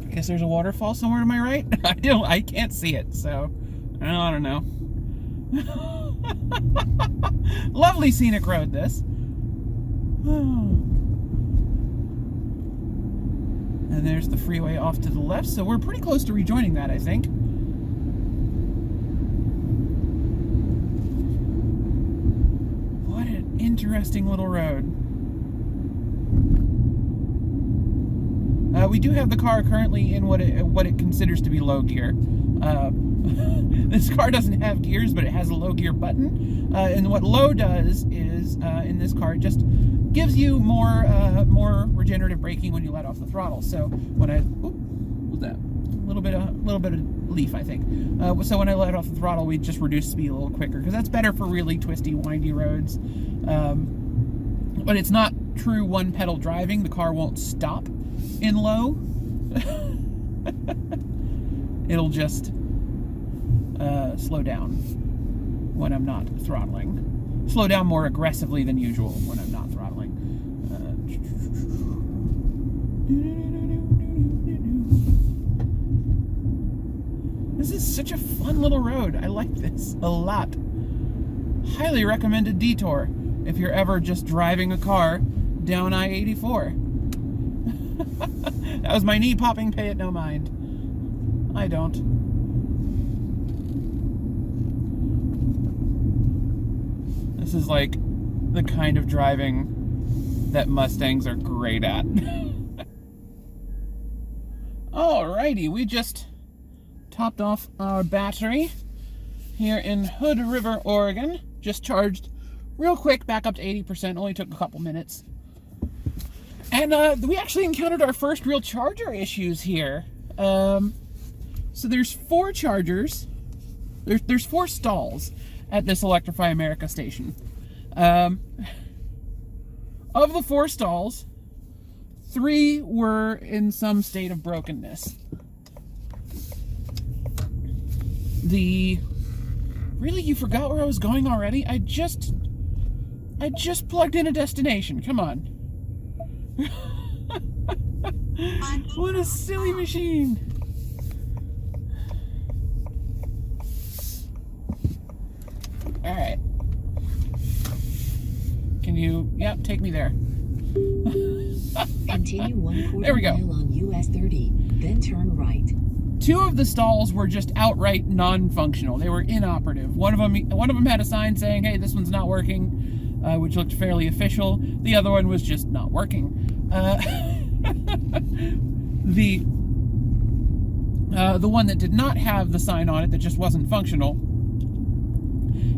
[SPEAKER 1] I guess there's a waterfall somewhere to my right. I can't see it, so I don't know. Lovely scenic road, this. And there's the freeway off to the left, so we're pretty close to rejoining that, I think. What an interesting little road. We do have the car currently in what it considers to be low gear. This car doesn't have gears, but it has a low gear button. And what low does is, in this car, it just gives you more regenerative braking when you let off the throttle. So when I, what was that? A little bit of leaf, I think. So when I let off the throttle, we just reduce speed a little quicker because that's better for really twisty, windy roads. But it's not true one pedal driving. The car won't stop in low. It'll just slow down when I'm not throttling. Slow down more aggressively than usual when I'm not throttling. This is such a fun little road. I like this a lot. highly recommended detour if you're ever just driving a car down I-84. That was my knee popping, pay it no mind. I don't. This is like the kind of driving that Mustangs are great at. Alrighty, we just topped off our battery here in Hood River, Oregon. Just charged real quick, back up to 80%, only took a couple minutes. And we actually encountered our first real charger issues here. So there's 4 chargers. There's 4 stalls at this Electrify America station. Of the 4 stalls, 3 were in some state of brokenness. Really, you forgot where I was going already? I just plugged in a destination. Come on. What a silly machine. Alright. Can you, yep, take me there.
[SPEAKER 2] Continue 1/4
[SPEAKER 1] There we go.
[SPEAKER 2] mile on US 30, then turn right.
[SPEAKER 1] 2 of the stalls were just outright non-functional. They were inoperative. One of them had a sign saying, "Hey, this one's not working," which looked fairly official. The other one was just not working. The one that did not have the sign on it, that just wasn't functional,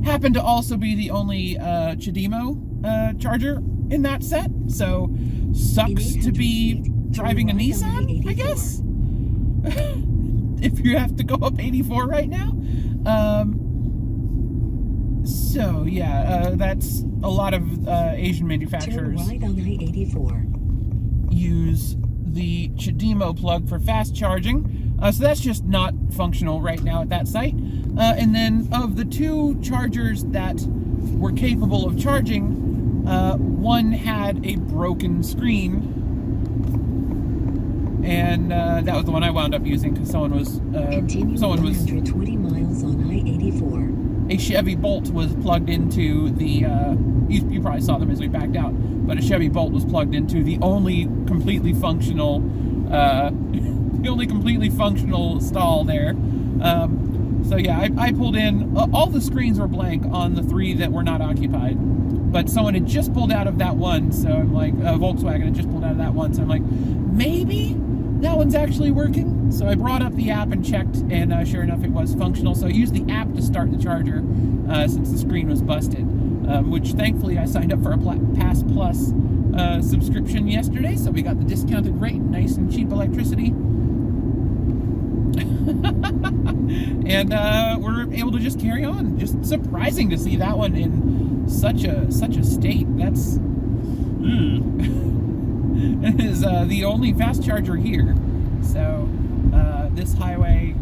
[SPEAKER 1] happened to also be the only CHAdeMO charger in that set. So sucks to be driving a Nissan, I guess. If you have to go up 84 right now. So yeah, that's a lot of Asian manufacturers
[SPEAKER 2] Turn right on I-84.
[SPEAKER 1] use the CHAdeMO plug for fast charging. So that's just not functional right now at that site. And then of the 2 chargers that were capable of charging, one had a broken screen. And that was the one I wound up using because someone was
[SPEAKER 2] 120 miles on I-84.
[SPEAKER 1] A Chevy Bolt was plugged into the you probably saw them as we backed out, but a Chevy Bolt was plugged into the only completely functional stall there. So yeah, I pulled in, all the screens were blank on the 3 that were not occupied, but someone had just pulled out of that one, so I'm like, Volkswagen had just pulled out of that one, so I'm like, maybe that one's actually working. So I brought up the app and checked, and sure enough, it was functional. So I used the app to start the charger since the screen was busted, which thankfully I signed up for a Pass Plus subscription yesterday, so we got the discounted rate, nice and cheap electricity. And we're able to just carry on. Just surprising to see that one in such a state. That's it is the only fast charger here. So this highway,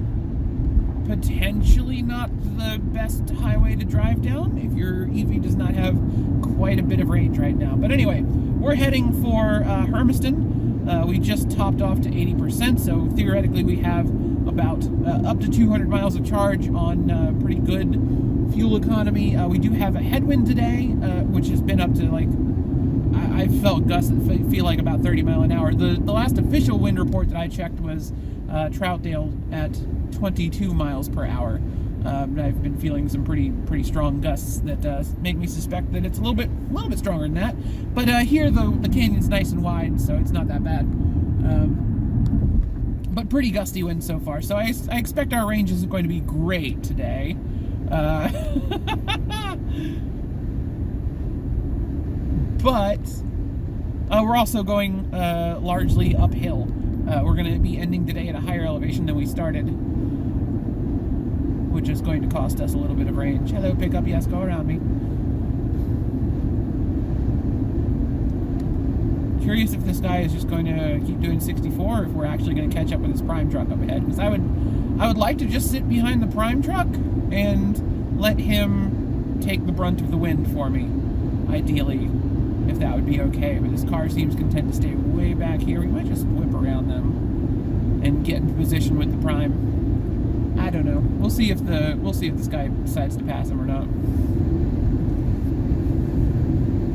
[SPEAKER 1] potentially not the best highway to drive down if your EV does not have quite a bit of range right now. But anyway, we're heading for Hermiston. We just topped off to 80%, so theoretically we have about up to 200 miles of charge on pretty good fuel economy. We do have a headwind today, which has been up to like, I felt gusts that feel like about 30 mile an hour. The last official wind report that I checked was Troutdale at 22 miles per hour. I've been feeling some pretty strong gusts that make me suspect that it's a little bit stronger than that. But here the canyon's nice and wide, so it's not that bad. But pretty gusty winds so far. So I expect our range isn't going to be great today. But we're also going largely uphill. We're going to be ending today at a higher elevation than we started, which is going to cost us a little bit of range. Hello, pickup. Yes, go around me. Curious if this guy is just going to keep doing 64, or if we're actually going to catch up with his prime truck up ahead. Because I would like to just sit behind the prime truck and let him take the brunt of the wind for me, ideally, if that would be okay. But this car seems content to stay way back here. We might just whip around them and get into position with the prime. I don't know. We'll see if this guy decides to pass him or not.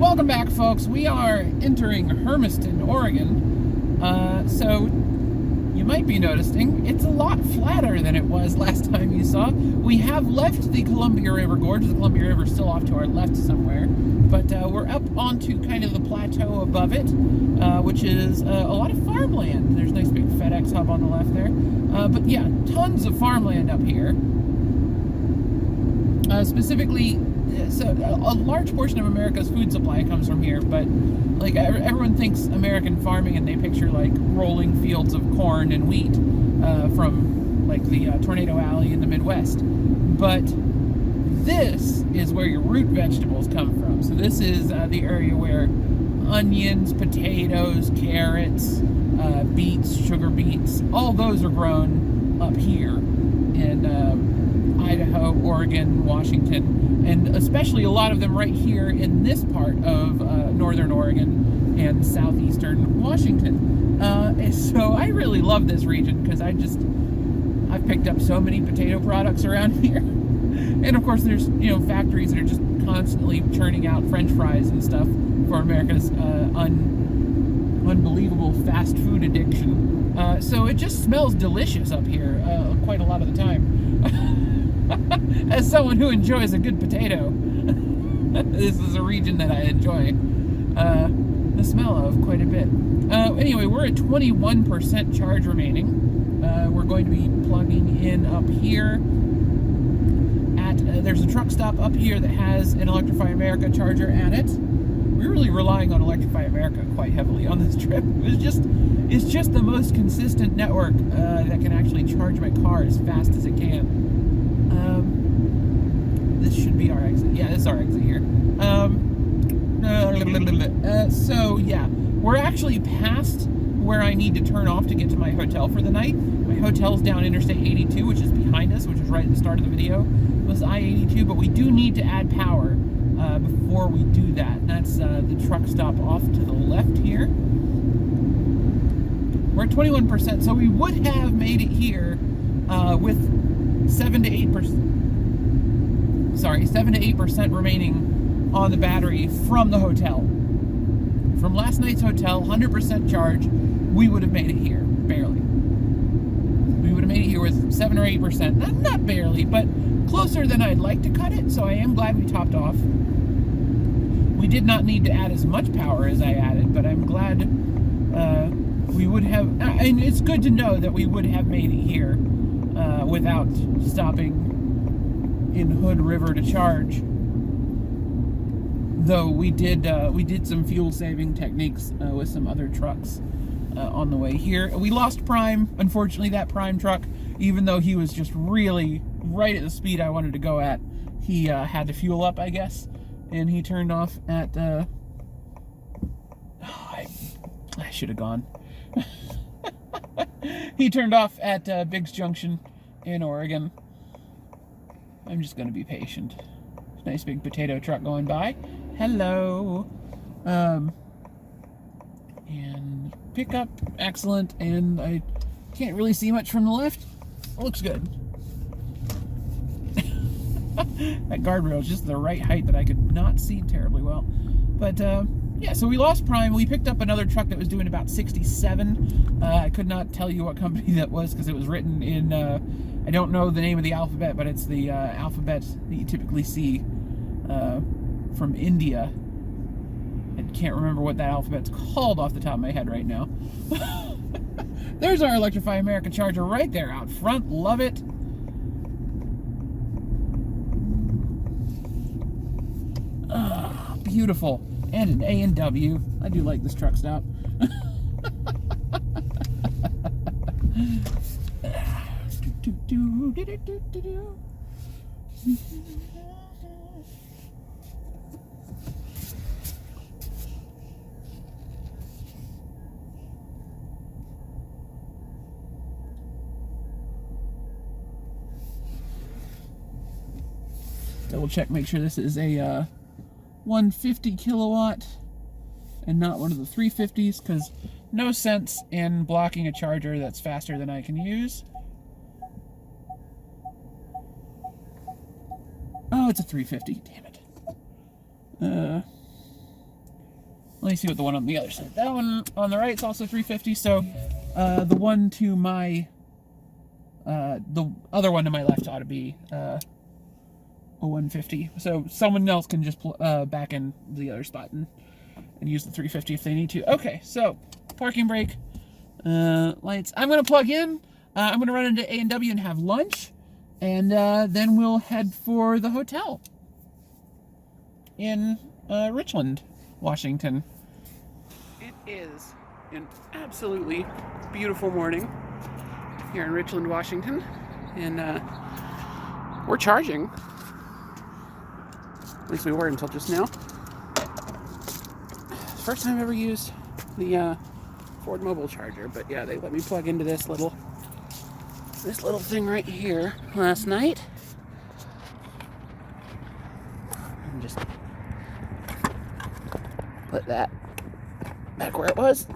[SPEAKER 1] Welcome back, folks. We are entering Hermiston, Oregon. So you might be noticing it's a lot flatter than it was last time you saw. We have left the Columbia River Gorge. The Columbia River is still off to our left somewhere, but we're up onto kind of the plateau above it, which is a lot of farmland. There's a nice big FedEx hub on the left there. But yeah, tons of farmland up here. Specifically, so a large portion of America's food supply comes from here, but like everyone thinks American farming and they picture like rolling fields of corn and wheat from like the Tornado Alley in the Midwest. But this is where your root vegetables come from. So this is the area where onions, potatoes, carrots, beets, sugar beets, all those are grown up here in Idaho, Oregon, Washington, and especially a lot of them right here in this part of northern Oregon and southeastern Washington. So I really love this region because I've picked up so many potato products around here. And of course there's, factories that are just constantly churning out French fries and stuff for America's unbelievable fast food addiction. So it just smells delicious up here quite a lot of the time. As someone who enjoys a good potato, this is a region that I enjoy the smell of quite a bit. Anyway, we're at 21% charge remaining. We're going to be plugging in up here at, there's a truck stop up here that has an Electrify America charger at it. We're really relying on Electrify America quite heavily on this trip. It's just the most consistent network that can actually charge my car as fast as it can. This should be our exit. Yeah, this is our exit here. So yeah, we're actually past where I need to turn off to get to my hotel for the night. My hotel's down Interstate 82, which is behind us, which is right at the start of the video. It was I-82, but we do need to add power before we do that. And that's the truck stop off to the left here. We're at 21%, so we would have made it here with 7 to 8% remaining on the battery from the hotel. From last night's hotel, 100% charge, we would have made it here, barely. We would have made it here with 7 or 8%. Not barely, but closer than I'd like to cut it, so I am glad we topped off. We did not need to add as much power as I added, but I'm glad we would have, and it's good to know that we would have made it here without stopping in Hood River to charge. Though we did some fuel saving techniques with some other trucks on the way here. We lost Prime, unfortunately. That Prime truck, even though he was just really right at the speed I wanted to go at, he had to fuel up, I guess, and he turned off at I should have gone. He turned off at Biggs Junction in Oregon. I'm just going to be patient. Nice big potato truck going by. Hello. And pickup, excellent. And I can't really see much from the left. Looks good. That guardrail is just the right height that I could not see terribly well. But yeah, so we lost Prime. We picked up another truck that was doing about 67. I could not tell you what company that was because it was written in, I don't know the name of the alphabet, but it's the alphabet that you typically see from India. I can't remember what that alphabet's called off the top of my head right now. There's our Electrify America charger right there out front. Love it. Beautiful. And an A&W. I do like this truck stop. Double check, make sure this is a 150 kilowatt and not one of the 350s, because no sense in blocking a charger that's faster than I can use. Oh, it's a 350, damn it. Let me see what the one on the other side. That one on the right is also 350. So the one to my the other one to my left ought to be a 150. So someone else can just back in the other spot and use the 350 if they need to. Okay, so parking brake, lights. I'm gonna plug in. I'm gonna run into A&W and have lunch, and then we'll head for the hotel in Richland, Washington. It is an absolutely beautiful morning here in Richland, Washington, and we're charging. At least we were until just now. First time I've ever used the Ford mobile charger, but yeah, they let me plug into this little thing right here last night. And just put that back where it was.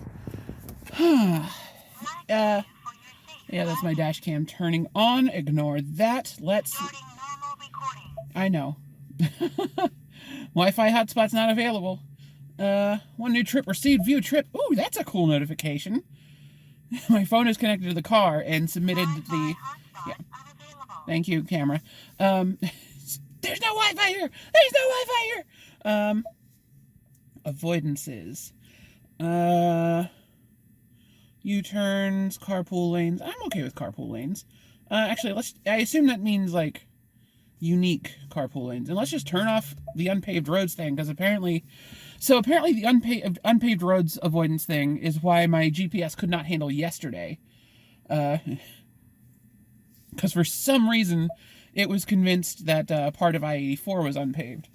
[SPEAKER 1] Yeah, that's my dash cam turning on. Ignore that. Let's. I know. Wi-Fi hotspot's not available. One new trip received. View trip. Ooh, that's a cool notification. My phone is connected to the car and submitted the. Yeah. Thank you, camera. There's no Wi-Fi here. There's no Wi-Fi here. Avoidances. U-turns, carpool lanes. I'm okay with carpool lanes. Actually, I assume that means like unique carpool lanes. And let's just turn off the unpaved roads thing, because apparently the unpaved roads avoidance thing is why my GPS could not handle yesterday. Because for some reason it was convinced that part of I-84 was unpaved,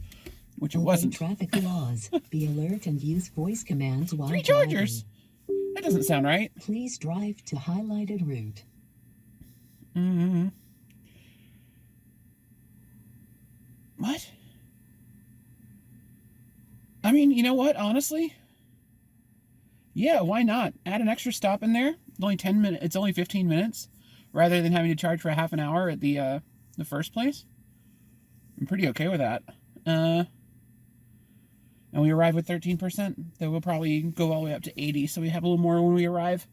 [SPEAKER 1] which it wasn't.
[SPEAKER 2] Traffic laws. Be alert and use voice commands while
[SPEAKER 1] 3 chargers. That doesn't sound right.
[SPEAKER 2] Please drive to highlighted route.
[SPEAKER 1] Mm-hmm. What? I mean, you know what? Honestly, yeah, why not? Add an extra stop in there. It's only 10 minutes. It's only 15 minutes, rather than having to charge for a half an hour at the first place. I'm pretty okay with that. And we arrive with 13%. Then we'll probably go all the way up to 80, so we have a little more when we arrive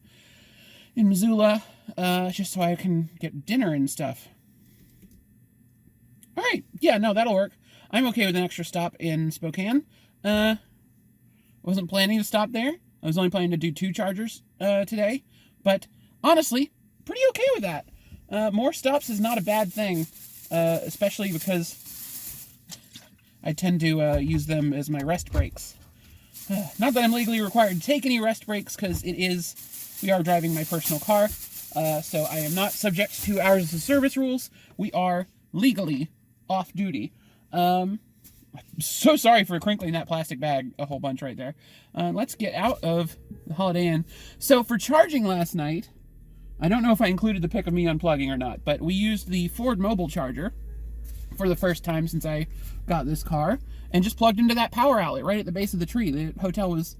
[SPEAKER 1] in Missoula, just so I can get dinner and stuff. All right, yeah, no, that'll work. I'm okay with an extra stop in Spokane. Wasn't planning to stop there. I was only planning to do 2 chargers today, but honestly, pretty okay with that. More stops is not a bad thing, especially because I tend to use them as my rest breaks. Not that I'm legally required to take any rest breaks, because we are driving my personal car, so I am not subject to hours of service rules. We are legally off duty. So sorry for crinkling that plastic bag a whole bunch right there. Let's get out of the Holiday Inn. So for charging last night, I don't know if I included the pic of me unplugging or not, but we used the Ford mobile charger for the first time since I got this car, and just plugged into that power outlet right at the base of the tree. The hotel was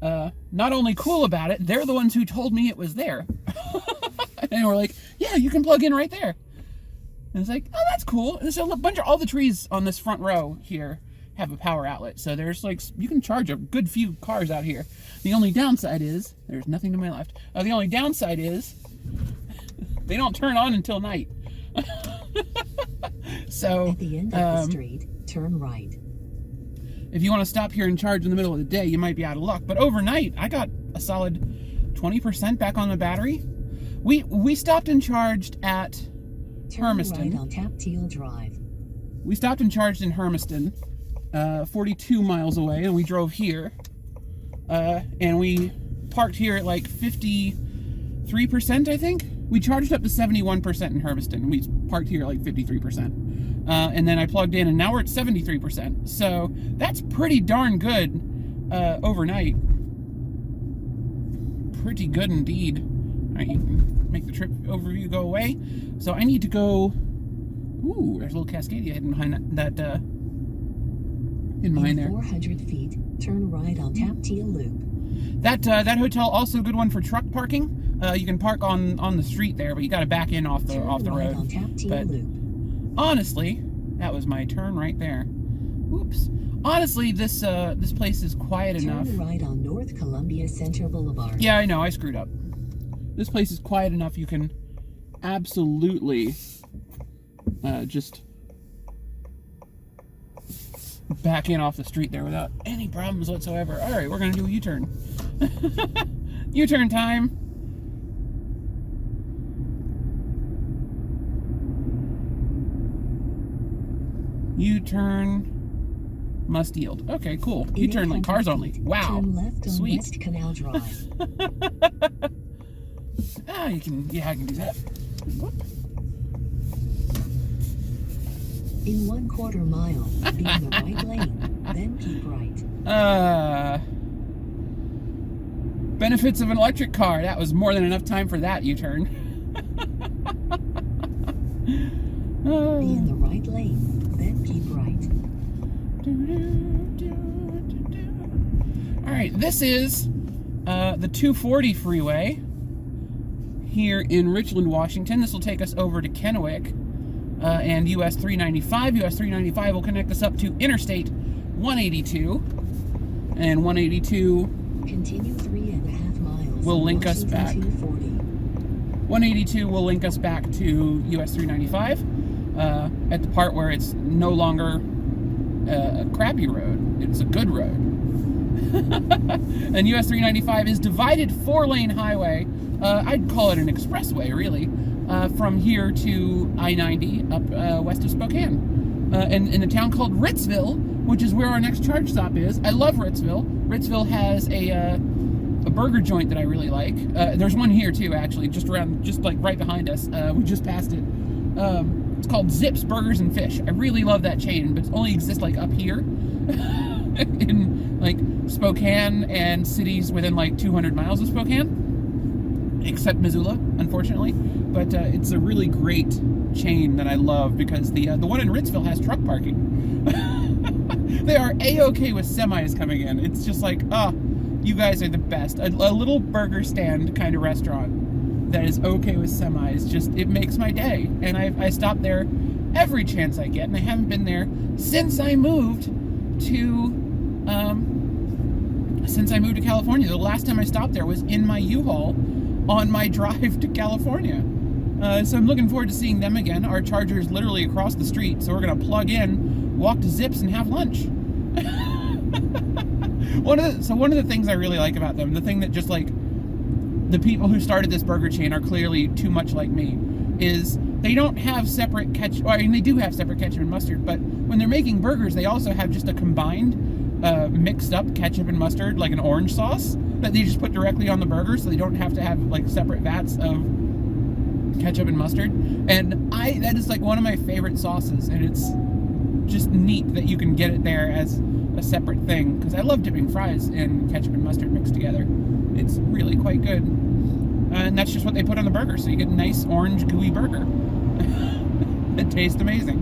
[SPEAKER 1] not only cool about it, they're the ones who told me it was there. And we're like, yeah, you can plug in right there. And it's like, oh, that's cool. There's a bunch of all the trees on this front row here have a power outlet. So there's like, you can charge a good few cars out here. The only downside is, there's nothing to my left. The only downside is, they don't turn on until night. So,
[SPEAKER 2] at the end of the street, turn right.
[SPEAKER 1] If you want to stop here and charge in the middle of the day, you might be out of luck. But overnight, I got a solid 20% back on the battery. We stopped and charged at Hermiston.
[SPEAKER 2] Right on Tap Teal Drive.
[SPEAKER 1] We stopped and charged in Hermiston, 42 miles away, and we drove here. And we parked here at like 53%, I think. We charged up to 71% in Hermiston. We parked here at like 53%. And then I plugged in, and now we're at 73%. So that's pretty darn good overnight. Pretty good indeed. All right, you can make the trip overview go away. So I need to go. Ooh, there's a little Cascadia hidden behind that. In behind there.
[SPEAKER 2] 400 feet, turn right on Tap Teal Loop.
[SPEAKER 1] That hotel also a good one for truck parking. You can park on the street there, but you got to back in off the road.
[SPEAKER 2] On Tap Teal
[SPEAKER 1] But
[SPEAKER 2] Loop.
[SPEAKER 1] honestly, that was my turn right there. Oops. Honestly, this place is quiet enough.
[SPEAKER 2] Turn right on North Columbia Center Boulevard.
[SPEAKER 1] Yeah, I know, I screwed up. This place is quiet enough you can absolutely just back in off the street there without any problems whatsoever. Alright, we're gonna do a U-turn. U-turn time. U-turn must yield. Okay, cool. U-turn like cars only. Wow.
[SPEAKER 2] Turn left on
[SPEAKER 1] Sweet.
[SPEAKER 2] West Canal Drive.
[SPEAKER 1] I can do that. Whoop.
[SPEAKER 2] In 1/4 mile, be in the right lane, then keep right.
[SPEAKER 1] Benefits of an electric car. That was more than enough time for that U-turn.
[SPEAKER 2] Be in the right lane, then keep right.
[SPEAKER 1] Alright, this is the 240 freeway here in Richland, Washington. This will take us over to Kennewick and US 395. US 395 will connect us up to Interstate 182. And 182
[SPEAKER 2] Continue 3.5 miles.
[SPEAKER 1] will link us back.
[SPEAKER 2] 240.
[SPEAKER 1] 182 will link us back to US 395 at the part where it's no longer a crappy road. It's a good road. And US 395 is divided 4-lane highway. I'd call it an expressway, really, from here to I-90 up west of Spokane. And in a town called Ritzville, which is where our next charge stop is. I love Ritzville. Ritzville has a burger joint that I really like. There's one here too, actually, just like right behind us. We just passed it. It's called Zips Burgers and Fish. I really love that chain, but it only exists like up here in like Spokane and cities within like 200 miles of Spokane, except Missoula, unfortunately. But it's a really great chain that I love because the one in Ritzville has truck parking. They are A-okay with semis coming in. It's just like, you guys are the best. A little burger stand kind of restaurant that is okay with semis, it makes my day. And I stop there every chance I get, and I haven't been there since I moved to California. The last time I stopped there was in my U-Haul on my drive to California. So I'm looking forward to seeing them again. Our charger is literally across the street, so we're gonna plug in, walk to Zips, and have lunch. One of the things I really like about them, the thing that just like the people who started this burger chain are clearly too much like me, is they don't have separate ketchup. I mean, they do have separate ketchup and mustard, but when they're making burgers, they also have just a combined, mixed up ketchup and mustard, like an orange sauce, that they just put directly on the burger, so they don't have to have like separate vats of ketchup and mustard. And that is like one of my favorite sauces, and it's just neat that you can get it there as a separate thing, because I love dipping fries in ketchup and mustard mixed together. It's really quite good. And that's just what they put on the burger, so you get a nice orange gooey burger. It tastes amazing.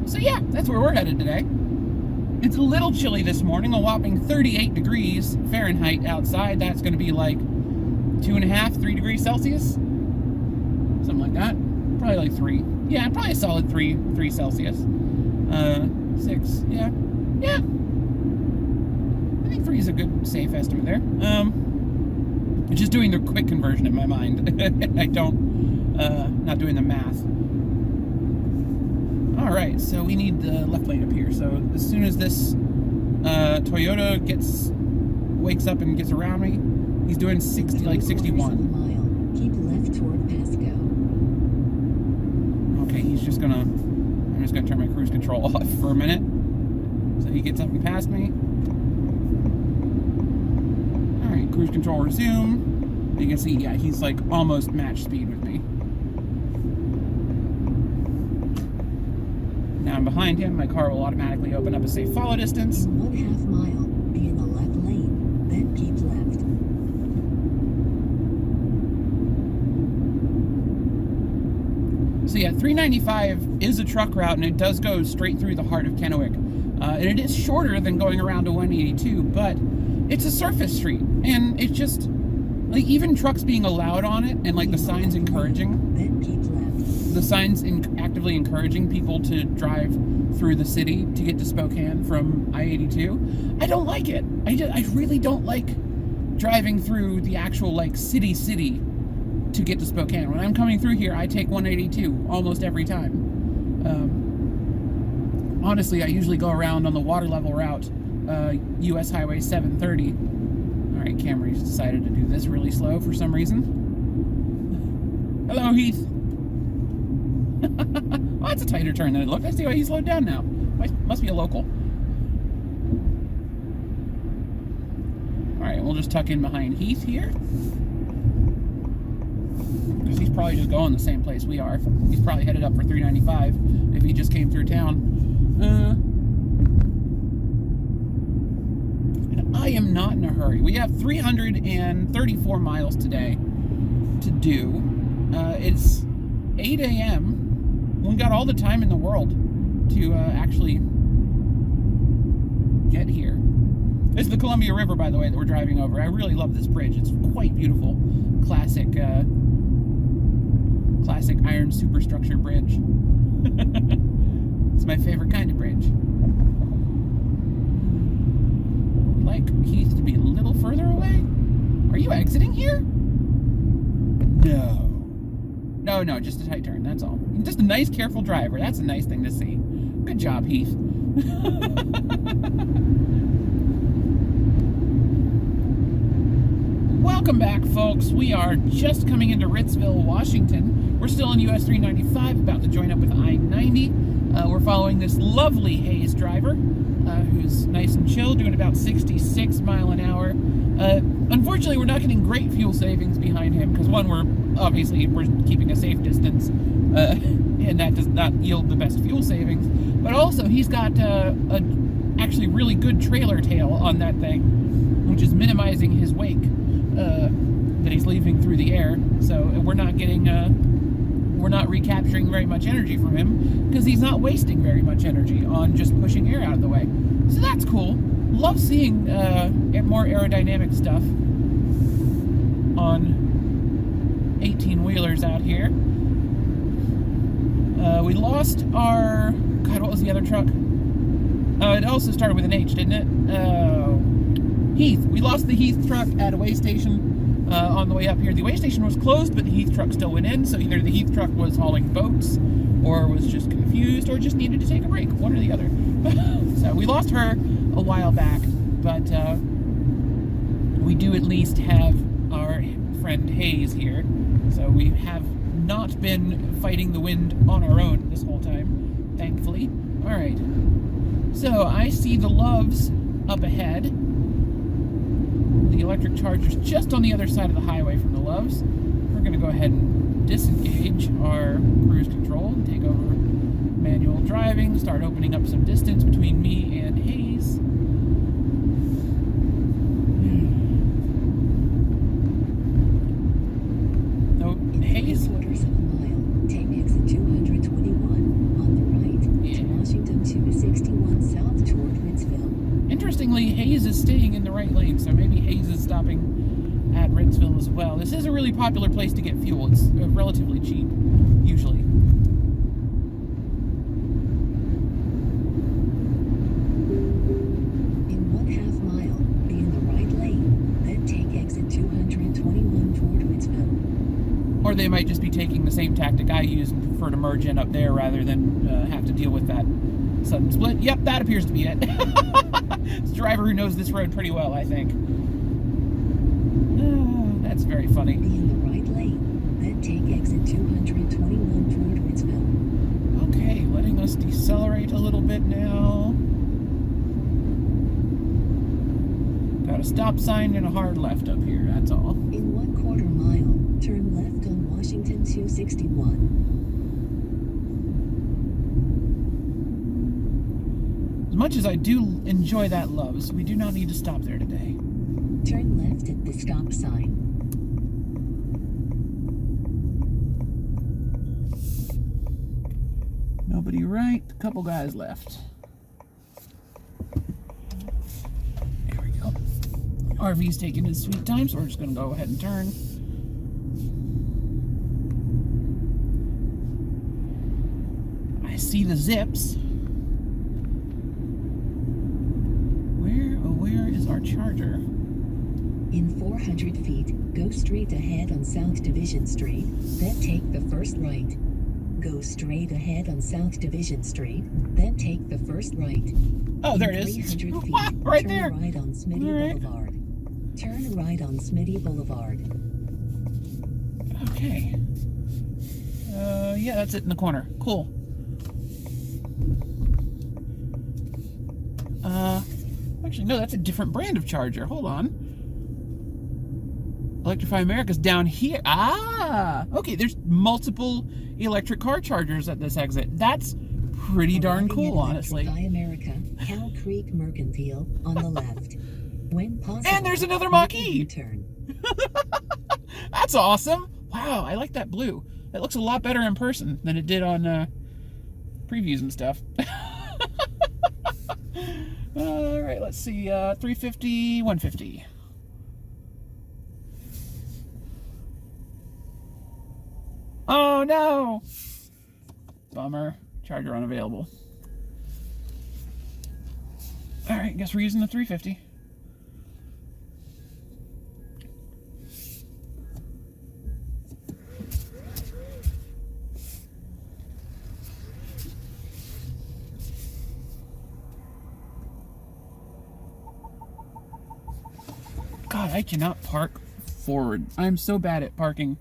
[SPEAKER 1] So yeah, that's where we're headed today. It's a little chilly this morning, a whopping 38 degrees Fahrenheit outside. That's going to be like 2.5, 3 degrees Celsius. Something like that. Probably like 3. Yeah, probably a solid 3 Celsius. 6, yeah. Yeah. I think 3 is a good, safe estimate there. Just doing the quick conversion in my mind. I don't, not doing the math. Alright, so we need the left lane up here. So as soon as this Toyota wakes up and gets around me, he's doing 61.
[SPEAKER 2] Mile. Keep left toward Pasco.
[SPEAKER 1] Okay, I'm just gonna turn my cruise control off for a minute. So he gets up and past me. Alright, cruise control resume. You can see, yeah, he's like almost match speed with me. Now I'm behind him, my car will automatically open up a safe follow distance.
[SPEAKER 2] In 1/2 mile, be in the left lane, then keep left.
[SPEAKER 1] So yeah, 395 is a truck route, and it does go straight through the heart of Kennewick. And it is shorter than going around to 182, but it's a surface street, and it's just, like, even trucks being allowed on it, and like the signs encouraging.
[SPEAKER 2] Then keep left.
[SPEAKER 1] the signs actively encouraging people to drive through the city to get to Spokane from I-82. I don't like it. I really don't like driving through the actual, like, city to get to Spokane. When I'm coming through here, I take 182 almost every time. Honestly, I usually go around on the water level route, US Highway 730. All right, Camry's decided to do this really slow for some reason. Hello, Heath. Oh, that's a tighter turn than it looked. I see why he slowed down now. Must be a local. All right, we'll just tuck in behind Heath here. Because he's probably just going the same place we are. He's probably headed up for 395 if he just came through town. And I am not in a hurry. We have 334 miles today to do. It's 8 a.m. We got all the time in the world to actually get here. This is the Columbia River, by the way, that we're driving over. I really love this bridge. It's quite beautiful. Classic iron superstructure bridge. It's my favorite kind of bridge. I'd like Heath to be a little further away. Are you exiting here? No, just a tight turn, that's all. Just a nice, careful driver. That's a nice thing to see. Good job, Heath. Welcome back, folks. We are just coming into Ritzville, Washington. We're still on US 395, about to join up with I-90. We're following this lovely Hayes driver, who's nice and chill, doing about 66 mile an hour. Unfortunately, we're not getting great fuel savings behind him, because one, we're keeping a safe distance, and that does not yield the best fuel savings. But also, he's got a actually really good trailer tail on that thing, which is minimizing his wake that he's leaving through the air. So we're not recapturing very much energy from him, because he's not wasting very much energy on just pushing air out of the way. So that's cool. Love seeing more aerodynamic stuff on 18-wheelers out here. We lost our... God, what was the other truck? It also started with an H, didn't it? Heath. We lost the Heath truck at a way station on the way up here. The way station was closed, but the Heath truck still went in, so either the Heath truck was hauling boats, or was just confused, or just needed to take a break. One or the other. So we lost her a while back, but we do at least have our friend Hayes here. So we have not been fighting the wind on our own this whole time, thankfully. All right. So I see the Loves up ahead. The electric charger's just on the other side of the highway from the Loves. We're going to go ahead and disengage our cruise control and take over manual driving, start opening up some distance between me and Hayes. Hayes.
[SPEAKER 2] Quarters of a mile. Take exit 221 on the right to Washington 261 south toward Ritzville.
[SPEAKER 1] Interestingly, Hayes is staying in the right lane, so maybe Hayes is stopping at Ritzville as well. This is a really popular place to get fuel. It's relatively cheap, usually.
[SPEAKER 2] In 1/2 mile, be in the right lane, then take exit 221 toward Ritzville.
[SPEAKER 1] Or they might just be taking the same tactic I use and prefer to merge in up there rather than have to deal with that sudden split. Yep, that appears to be it. It's a driver who knows this road pretty well, I think. That's very funny.
[SPEAKER 2] Be in the right lane, then take exit 221 toward Ritzville.
[SPEAKER 1] Okay, letting us decelerate a little bit now. Got a stop sign and a hard left up here, that's all.
[SPEAKER 2] In 1/4 mile, turn left on Washington 261.
[SPEAKER 1] As much as I do enjoy that Loves, we do not need to stop there today.
[SPEAKER 2] Turn left at the stop sign.
[SPEAKER 1] Nobody right, a couple guys left. There we go. RV's taking his sweet time, so we're just going to go ahead and turn. I see the zips. Where is our charger?
[SPEAKER 2] In 400 feet, go straight ahead on South Division Street, then take the first right. Go straight ahead on South Division Street, then take the first right.
[SPEAKER 1] Oh, there it is.
[SPEAKER 2] 300 feet,
[SPEAKER 1] Right
[SPEAKER 2] turn
[SPEAKER 1] there.
[SPEAKER 2] right on Smitty Boulevard. Turn right on Smitty Boulevard.
[SPEAKER 1] Okay. Yeah, that's it in the corner. Cool. Actually, no, that's a different brand of charger. Hold on. Electrify America's down here. Ah! Okay, there's multiple electric car chargers at this exit. That's pretty darn cool, honestly.
[SPEAKER 2] Electrify America, Cow Creek Mercantile on the left. When possible,
[SPEAKER 1] And there's another Mach-E!
[SPEAKER 2] Turn.
[SPEAKER 1] That's awesome! Wow, I like that blue. It looks a lot better in person than it did on previews and stuff. Alright, let's see. 350, 150. Oh no! Bummer. Charger unavailable. Alright, guess we're using the 350. God, I cannot park forward. I'm so bad at parking.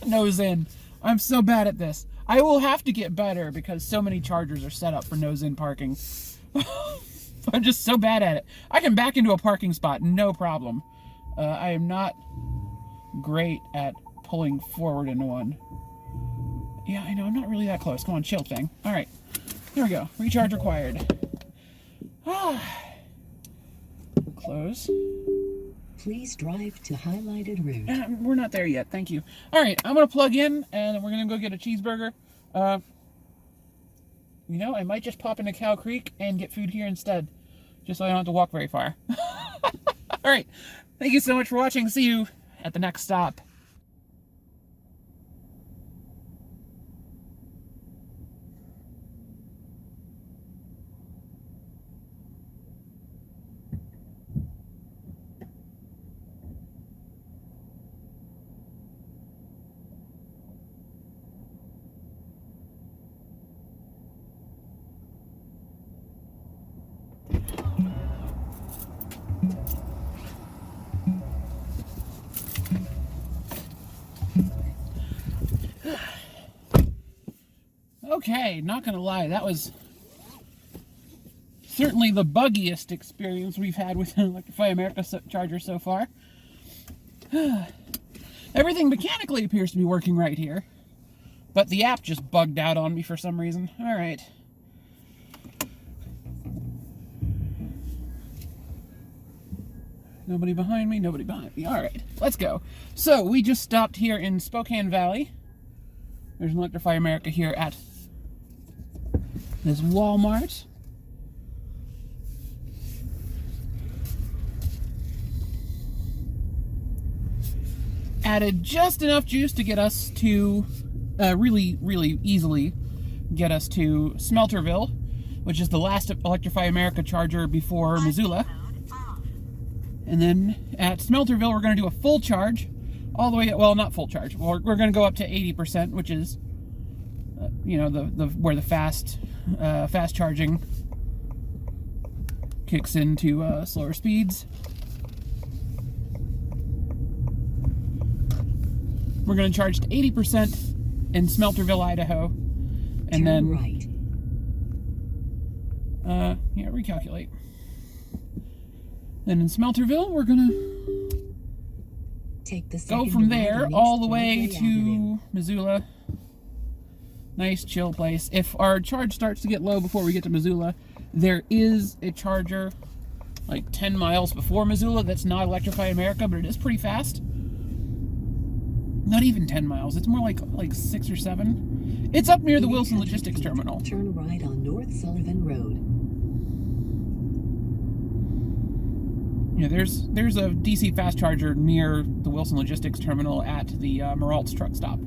[SPEAKER 1] Nose in. I'm so bad at this. I will have to get better because so many chargers are set up for nose in parking. I'm just so bad at it. I can back into a parking spot, no problem. I am not great at pulling forward into one. Yeah, I know, I'm not really that close. Come on, chill thing. Alright, here we go. Recharge required. Close.
[SPEAKER 2] Please drive to highlighted route.
[SPEAKER 1] We're not there yet, thank you. Alright, I'm going to plug in, and we're going to go get a cheeseburger. You know, I might just pop into Cow Creek and get food here instead, just so I don't have to walk very far. Alright, thank you so much for watching. See you at the next stop. Okay, not gonna lie, that was certainly the buggiest experience we've had with an Electrify America charger so far. Everything mechanically appears to be working right here, but the app just bugged out on me for some reason. Alright. Nobody behind me, nobody behind me. Alright, let's go. So, we just stopped here in Spokane Valley. There's an Electrify America here at this Walmart. Added just enough juice to get us to, really easily get us to Smelterville, which is the last Electrify America charger before Missoula. And then at Smelterville, we're going to do a full charge, all the way, well, not full charge. We're going to go up to 80%, which is, you know, where the fast charging kicks into slower speeds. We're going to charge to 80% in Smelterville, Idaho, and then
[SPEAKER 2] right.
[SPEAKER 1] Yeah, recalculate. Then in Smelterville, we're going to go from there all the way to Missoula. Nice chill place. If our charge starts to get low before we get to Missoula, there is a charger like 10 miles before Missoula that's not Electrify America, but it is pretty fast. Not even 10 miles. It's more like 6 or 7. It's up near the Wilson Logistics Terminal.
[SPEAKER 2] Turn right on North Sullivan Road.
[SPEAKER 1] Yeah, there's a DC fast charger near the Wilson Logistics Terminal at the Maralt's truck stop.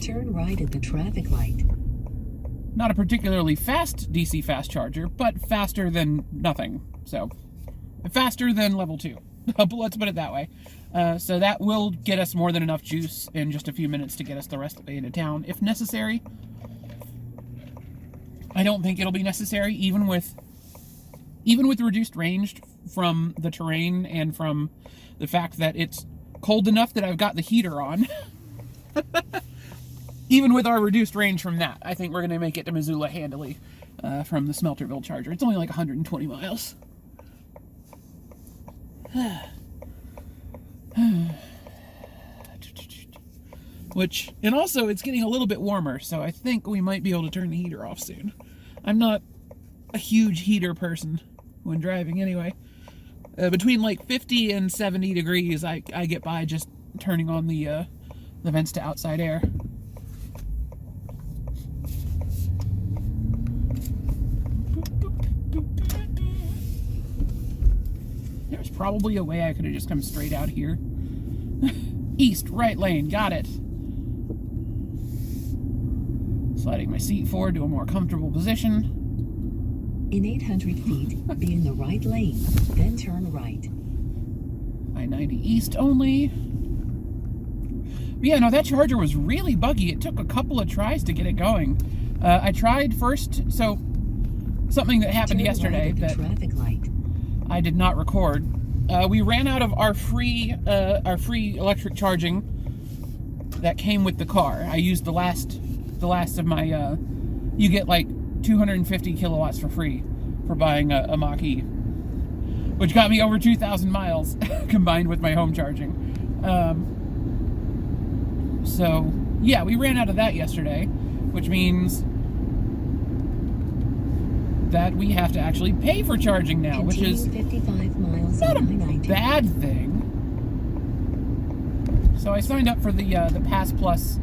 [SPEAKER 2] Turn right at the traffic light.
[SPEAKER 1] Not a particularly fast DC fast charger, but faster than nothing. So, faster than level 2. Let's put it that way. So that will get us more than enough juice in just a few minutes to get us the rest of the way into town, if necessary. I don't think it'll be necessary, even with reduced range from the terrain and from the fact that it's cold enough that I've got the heater on. Even with our reduced range from that, I think we're going to make it to Missoula handily from the Smelterville charger. It's only like 120 miles. And also it's getting a little bit warmer, so I think we might be able to turn the heater off soon. I'm not a huge heater person when driving anyway. Between like 50 and 70 degrees, I get by just turning on the vents to outside air. There's probably a way I could have just come straight out here. East, right lane, got it. Sliding my seat forward to a more comfortable position.
[SPEAKER 2] In 800 feet, be in the right lane, then turn right.
[SPEAKER 1] I-90 East only. But yeah, no, that charger was really buggy. It took a couple of tries to get it going. I tried first, so something that happened
[SPEAKER 2] Turn
[SPEAKER 1] yesterday
[SPEAKER 2] right at the
[SPEAKER 1] that
[SPEAKER 2] traffic light.
[SPEAKER 1] I did not record. We ran out of our free electric charging that came with the car. I used the last of my. You get like 250 kilowatts for free for buying a Mach-E, which got me over 2,000 miles combined with my home charging. So yeah, we ran out of that yesterday, which means that we have to actually pay for charging now, which is
[SPEAKER 2] 55 miles
[SPEAKER 1] not a
[SPEAKER 2] I-90.
[SPEAKER 1] bad thing. So I signed up for the Pass Plus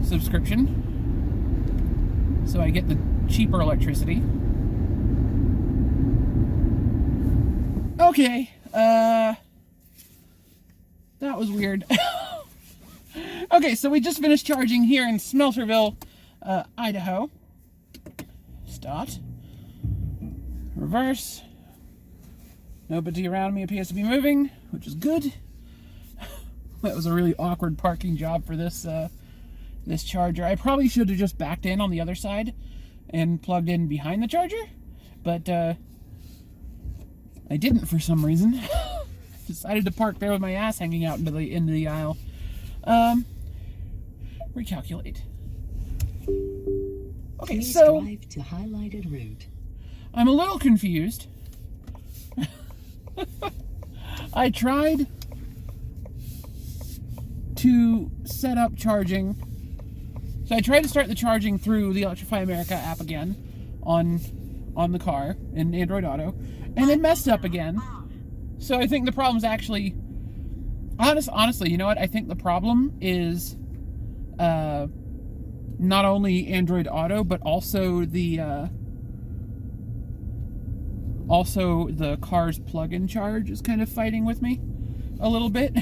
[SPEAKER 1] subscription, so I get the cheaper electricity. Okay, that was weird. Okay, so we just finished charging here in Smelterville, Idaho. Stopped. Reverse. Nobody around me appears to be moving, which is good. That was a really awkward parking job for this this charger. I probably should have just backed in on the other side and plugged in behind the charger, but I didn't for some reason. Decided to park there with my ass hanging out into the aisle. Recalculate. Okay,
[SPEAKER 2] Please
[SPEAKER 1] so
[SPEAKER 2] drive to highlighted route.
[SPEAKER 1] I'm a little confused. I tried to set up charging. So I tried to start the charging through the Electrify America app again on the car in Android Auto, and it messed up again. So I think the problem's actually honestly, you know what? I think the problem is not only Android Auto, but also the car's plug-in charge is kind of fighting with me a little bit.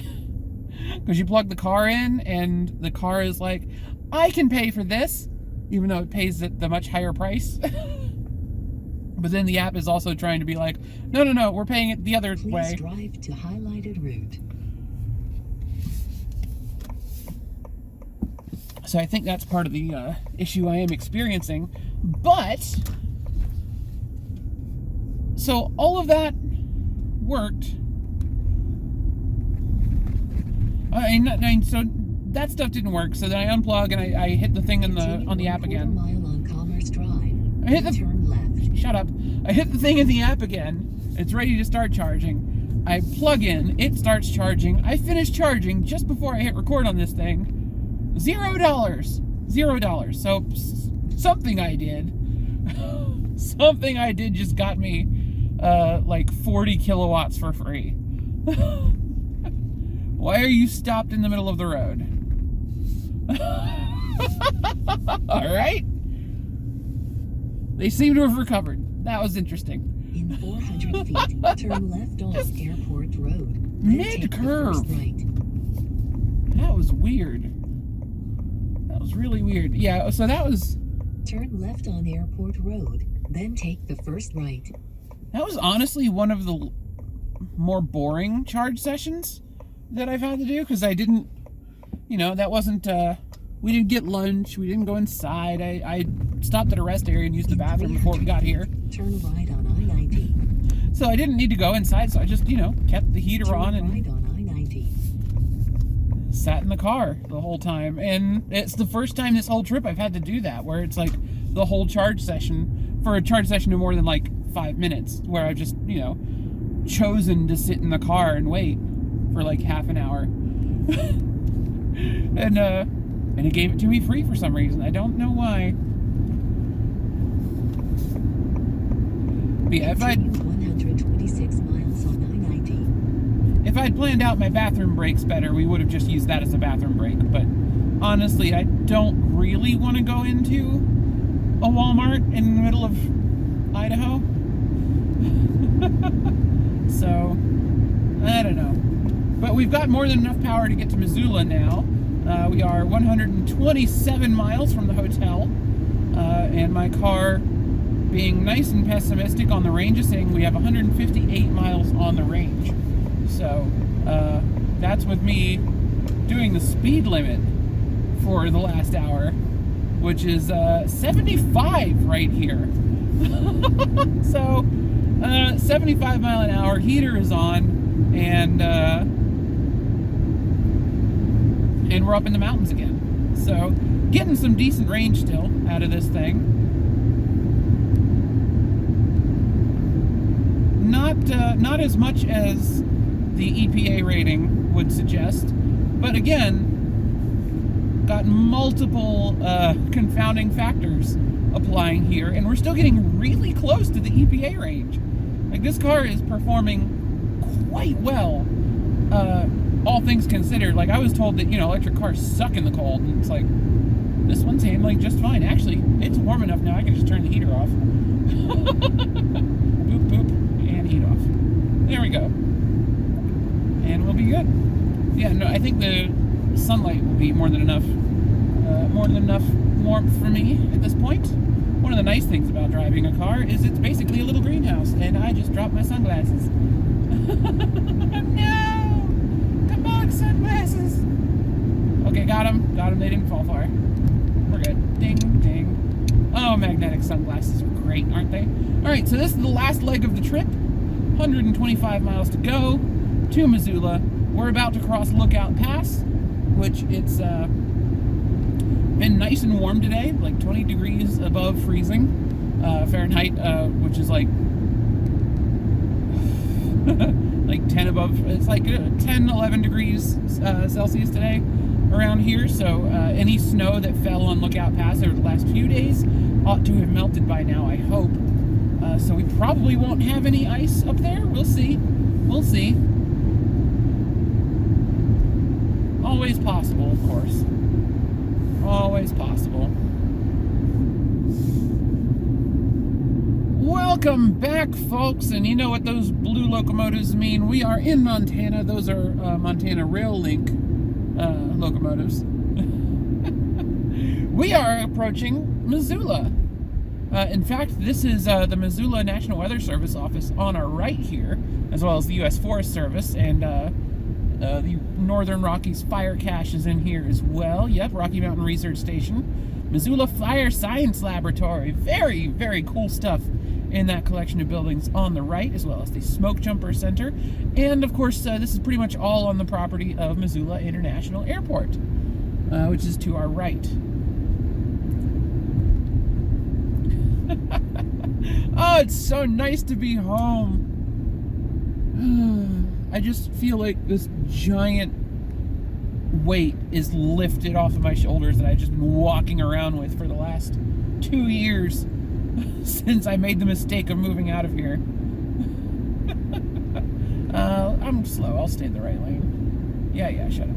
[SPEAKER 1] Because you plug the car in and the car is like, I can pay for this, even though it pays at the much higher price. But then the app is also trying to be like, no, we're paying it the other way.
[SPEAKER 2] Please drive to highlighted route.
[SPEAKER 1] So I think that's part of the issue I am experiencing. But, so all of that worked. So that stuff didn't work. So then I unplug and I hit the thing on the app again.
[SPEAKER 2] Mile on Commerce Drive.
[SPEAKER 1] I hit the
[SPEAKER 2] Turn left.
[SPEAKER 1] Shut up. I hit the thing in the app again. It's ready to start charging. I plug in. It starts charging. I finish charging just before I hit record on this thing. $0. $0. So something I did. Something I did just got me like 40 kilowatts for free. Why are you stopped in the middle of the road? Alright. They seem to have recovered. That was interesting.
[SPEAKER 2] In 400 feet, turn left off Airport Road. Then take the
[SPEAKER 1] Mid-curve.
[SPEAKER 2] first right.
[SPEAKER 1] That was weird. That was really weird. Yeah, so that was
[SPEAKER 2] Turn left on Airport Road, then take the first right.
[SPEAKER 1] That was honestly one of the more boring charge sessions that I've had to do, because I didn't, that wasn't, we didn't get lunch, we didn't go inside. I stopped at a rest area and used the bathroom before we got here.
[SPEAKER 2] Turn right on I-90.
[SPEAKER 1] So I didn't need to go inside, so I just, kept the heater on and
[SPEAKER 2] right on I-90.
[SPEAKER 1] Sat in the car the whole time. And it's the first time this whole trip I've had to do that, where it's like the whole charge session, for a charge session of more than like 5 minutes, where I've just, chosen to sit in the car and wait for like half an hour. and it gave it to me free for some reason. I don't know why. But yeah, if I'd
[SPEAKER 2] 126 miles on I-90.
[SPEAKER 1] If I'd planned out my bathroom breaks better, we would have just used that as a bathroom break. But honestly, I don't really want to go into a Walmart in the middle of Idaho. So, I don't know. But we've got more than enough power to get to Missoula now. We are 127 miles from the hotel. And my car, being nice and pessimistic on the range, is saying we have 158 miles on the range. So, that's with me doing the speed limit for the last hour, which is 75 right here. So, 75 mile an hour, heater is on, and we're up in the mountains again. So, getting some decent range still out of this thing. Not as much as the EPA rating would suggest, but again, got multiple confounding factors applying here, and we're still getting really close to the EPA range. Like, this car is performing quite well, all things considered. Like, I was told that, electric cars suck in the cold, and it's like, this one's handling just fine. Actually, it's warm enough now, I can just turn the heater off. Boop, boop, and heat off. There we go. And we'll be good. Yeah, no, I think the sunlight will be more than enough warmth for me at this point. One of the nice things about driving a car is it's basically a little greenhouse, and I just dropped my sunglasses. No! Come on, sunglasses! Okay, got them. They didn't fall far. We're good. Ding, ding. Oh, magnetic sunglasses are great, aren't they? Alright, so this is the last leg of the trip. 125 miles to go to Missoula. We're about to cross Lookout Pass, which it's been nice and warm today, like 20 degrees above freezing Fahrenheit, which is like 10 above. It's like 10, 11 degrees Celsius today around here. So any snow that fell on Lookout Pass over the last few days ought to have melted by now, I hope. So we probably won't have any ice up there. We'll see. We'll see. Always possible, of course. Always possible. Welcome back, folks. And you know what those blue locomotives mean. We are in Montana. Those are Montana Rail Link locomotives. We are approaching Missoula. In fact, this is the Missoula National Weather Service office on our right here, as well as the U.S. Forest Service, and the Northern Rockies Fire Cache is in here as well. Yep, Rocky Mountain Research Station. Missoula Fire Science Laboratory. Very, very cool stuff in that collection of buildings on the right, as well as the Smoke Jumper Center. And, of course, this is pretty much all on the property of Missoula International Airport, which is to our right. Oh, it's so nice to be home. I just feel like this giant weight is lifted off of my shoulders that I've just been walking around with for the last 2 years since I made the mistake of moving out of here. I'm slow. I'll stay in the right lane. Yeah, shut up.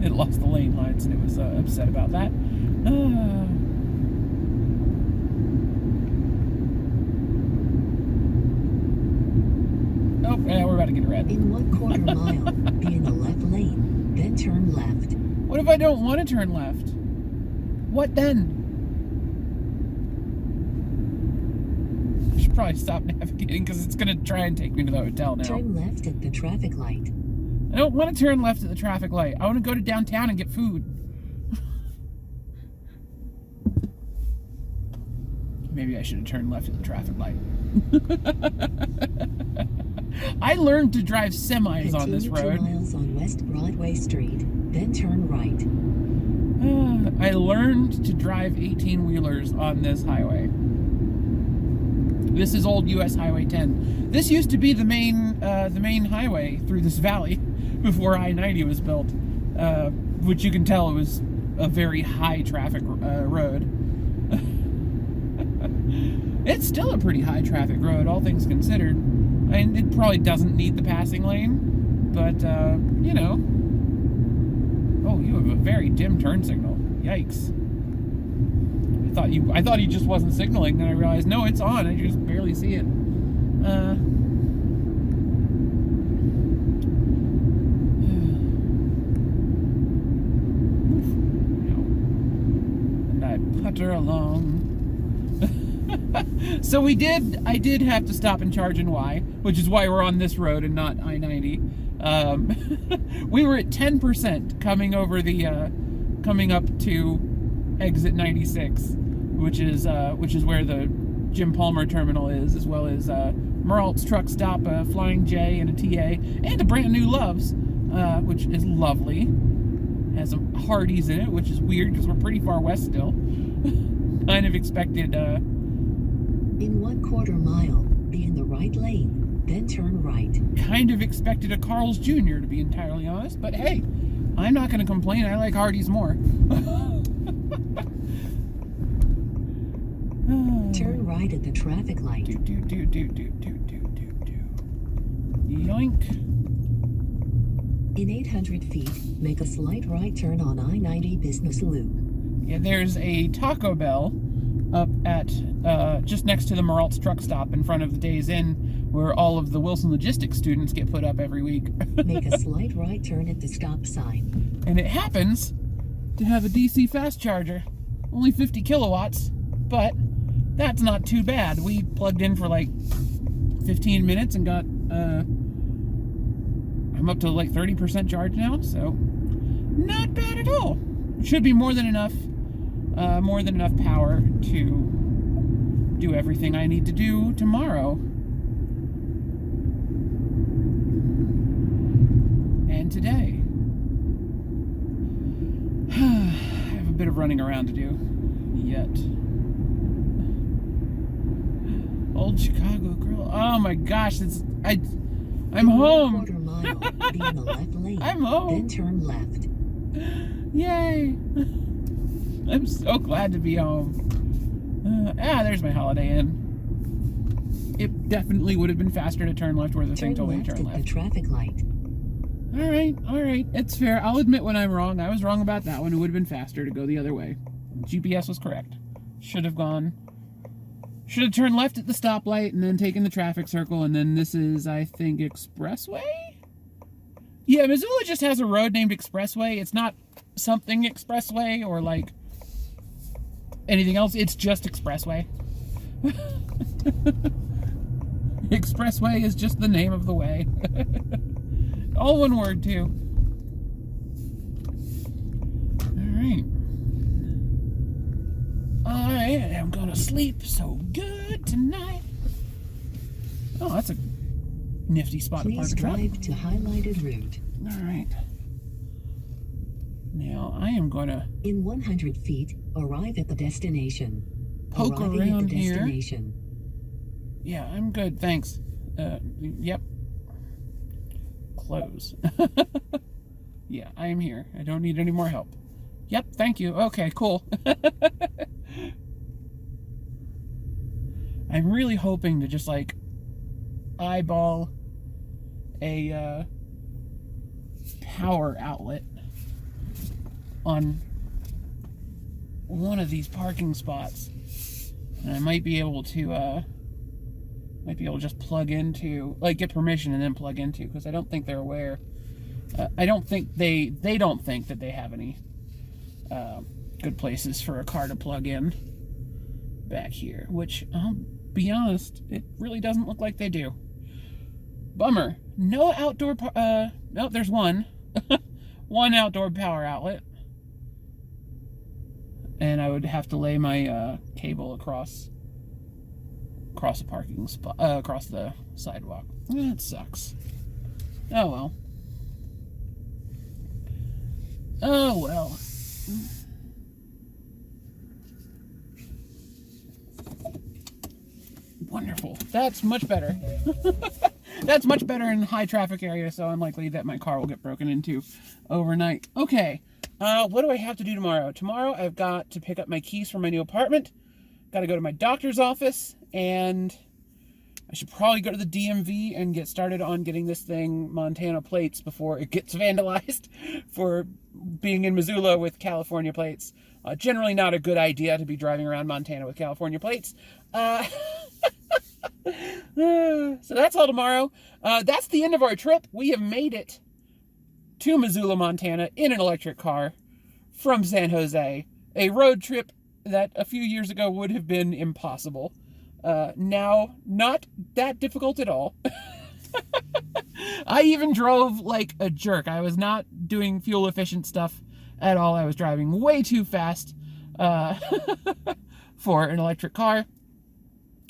[SPEAKER 1] It lost the lane lines and it was upset about that. Oh, yeah, we're about to get red.
[SPEAKER 2] In 1/4 mile, be in the left lane, then turn left.
[SPEAKER 1] What if I don't want to turn left? What then? I should probably stop navigating because it's going to try and take me to the hotel now.
[SPEAKER 2] Turn left at the traffic light.
[SPEAKER 1] I don't want to turn left at the traffic light. I want to go to downtown and get food. Maybe I should have turned left at the traffic light. I learned to drive semis on this road.
[SPEAKER 2] 2 miles on West Broadway Street, then turn right.
[SPEAKER 1] I learned to drive 18-wheelers on this highway. This is old US Highway 10. This used to be the main highway through this valley before I-90 was built, which you can tell it was a very high traffic road. It's still a pretty high traffic road, all things considered. I mean, it probably doesn't need the passing lane, but you know. Oh, you have a very dim turn signal. Yikes. I thought he just wasn't signaling, then I realized, no, it's on, I just barely see it. And I putter along. So I did have to stop and charge in Y, which is why we're on this road and not I-90. We were at 10% coming over the, coming up to exit 96, which is where the Jim Palmer terminal is, as well as Meralt's truck stop, a Flying J and a TA, and a brand new Love's, which is lovely. Has some Hardee's in it, which is weird because we're pretty far west still. Kind of expected.
[SPEAKER 2] In 1/4 mile, be in the right lane, then turn right.
[SPEAKER 1] Kind of expected a Carl's Jr. to be entirely honest, but hey, I'm not going to complain. I like Hardee's more.
[SPEAKER 2] Turn right at the traffic light.
[SPEAKER 1] Yoink.
[SPEAKER 2] In 800 feet, make a slight right turn on I-90 Business Loop.
[SPEAKER 1] Yeah, there's a Taco Bell up at just next to the Meralt's truck stop in front of the Days Inn, where all of the Wilson Logistics students get put up every week.
[SPEAKER 2] Make a slight right turn at the stop sign.
[SPEAKER 1] And it happens to have a DC fast charger. Only 50 kilowatts, but that's not too bad. We plugged in for like 15 minutes and got, I'm up to like 30% charge now, so not bad at all. It should be more than enough power to do everything I need to do tomorrow. And today. I have a bit of running around to do yet. Old Chicago Grill. Oh my gosh, I'm home.
[SPEAKER 2] 1/4 mile, be in the left lane.
[SPEAKER 1] I'm home.
[SPEAKER 2] Then turn left.
[SPEAKER 1] Yay. I'm so glad to be home. There's my Holiday Inn. It definitely would have been faster to turn left where the thing told me to turn left.
[SPEAKER 2] At the traffic light.
[SPEAKER 1] All right. It's fair. I'll admit when I'm wrong. I was wrong about that one. It would have been faster to go the other way. GPS was correct. Should have turned left at the stoplight and then taken the traffic circle, and then this is, I think, Expressway? Yeah, Missoula just has a road named Expressway. It's not something Expressway or like anything else. It's just Expressway. Expressway is just the name of the way. All one word, too. Alright, I'm gonna sleep so good tonight. Oh, that's a nifty spot to park
[SPEAKER 2] Please
[SPEAKER 1] a truck.
[SPEAKER 2] drive to highlighted route.
[SPEAKER 1] Alright. Now, I am gonna
[SPEAKER 2] In 100 feet, arrive at the destination.
[SPEAKER 1] poke
[SPEAKER 2] Arriving
[SPEAKER 1] around
[SPEAKER 2] at the
[SPEAKER 1] here.
[SPEAKER 2] destination.
[SPEAKER 1] Yeah, I'm good, thanks. Yep. Close. Yeah, I am here. I don't need any more help. Yep, thank you. Okay, cool. I'm really hoping to just, like, eyeball a power outlet on one of these parking spots. And I might be able to just plug into, like, get permission and then plug into, because I don't think they're aware. I don't think they don't think that they have any good places for a car to plug in back here, which I'll be honest, it really doesn't look like they do. Bummer. No outdoor, no, there's one. One outdoor power outlet. And I would have to lay my cable across the parking spot, across the sidewalk. That sucks. Oh well. Oh well. Wonderful. That's much better. That's much better in high traffic areas, so unlikely that my car will get broken into overnight. Okay. What do I have to do tomorrow? Tomorrow I've got to pick up my keys for my new apartment. Got to go to my doctor's office, and I should probably go to the DMV and get started on getting this thing Montana plates before it gets vandalized for being in Missoula with California plates. Generally not a good idea to be driving around Montana with California plates. So that's all tomorrow. That's the end of our trip. We have made it to Missoula, Montana in an electric car from San Jose. A road trip that a few years ago would have been impossible. Now, not that difficult at all. I even drove like a jerk. I was not doing fuel efficient stuff at all. I was driving way too fast for an electric car.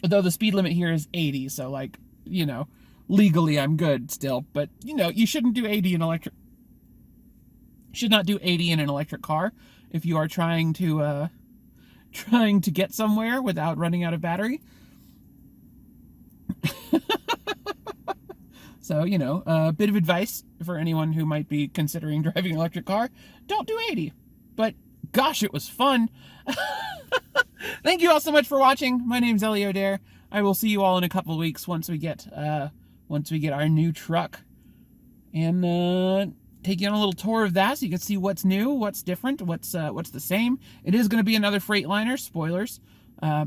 [SPEAKER 1] Though the speed limit here is 80, so like, you know, legally I'm good still. But, you know, you shouldn't do 80 in electric. Should not do 80 in an electric car if you are trying to get somewhere without running out of battery. So, you know, a bit of advice for anyone who might be considering driving an electric car. Don't do 80. But gosh, it was fun. Thank you all so much for watching. My name's Ellie O'Dare. I will see you all in a couple of weeks once we get our new truck, and take you on a little tour of that so you can see what's new, what's different, what's the same. It is going to be another Freightliner. Spoilers,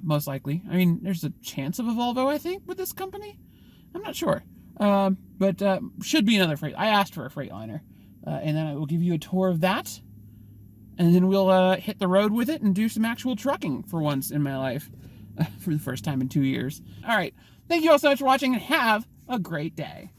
[SPEAKER 1] most likely. I mean, there's a chance of a Volvo, I think, with this company. I'm not sure, but should be another Freight. I asked for a Freightliner, and then I will give you a tour of that. And then we'll hit the road with it and do some actual trucking for once in my life. For the first time in 2 years. All right. Thank you all so much for watching, and have a great day.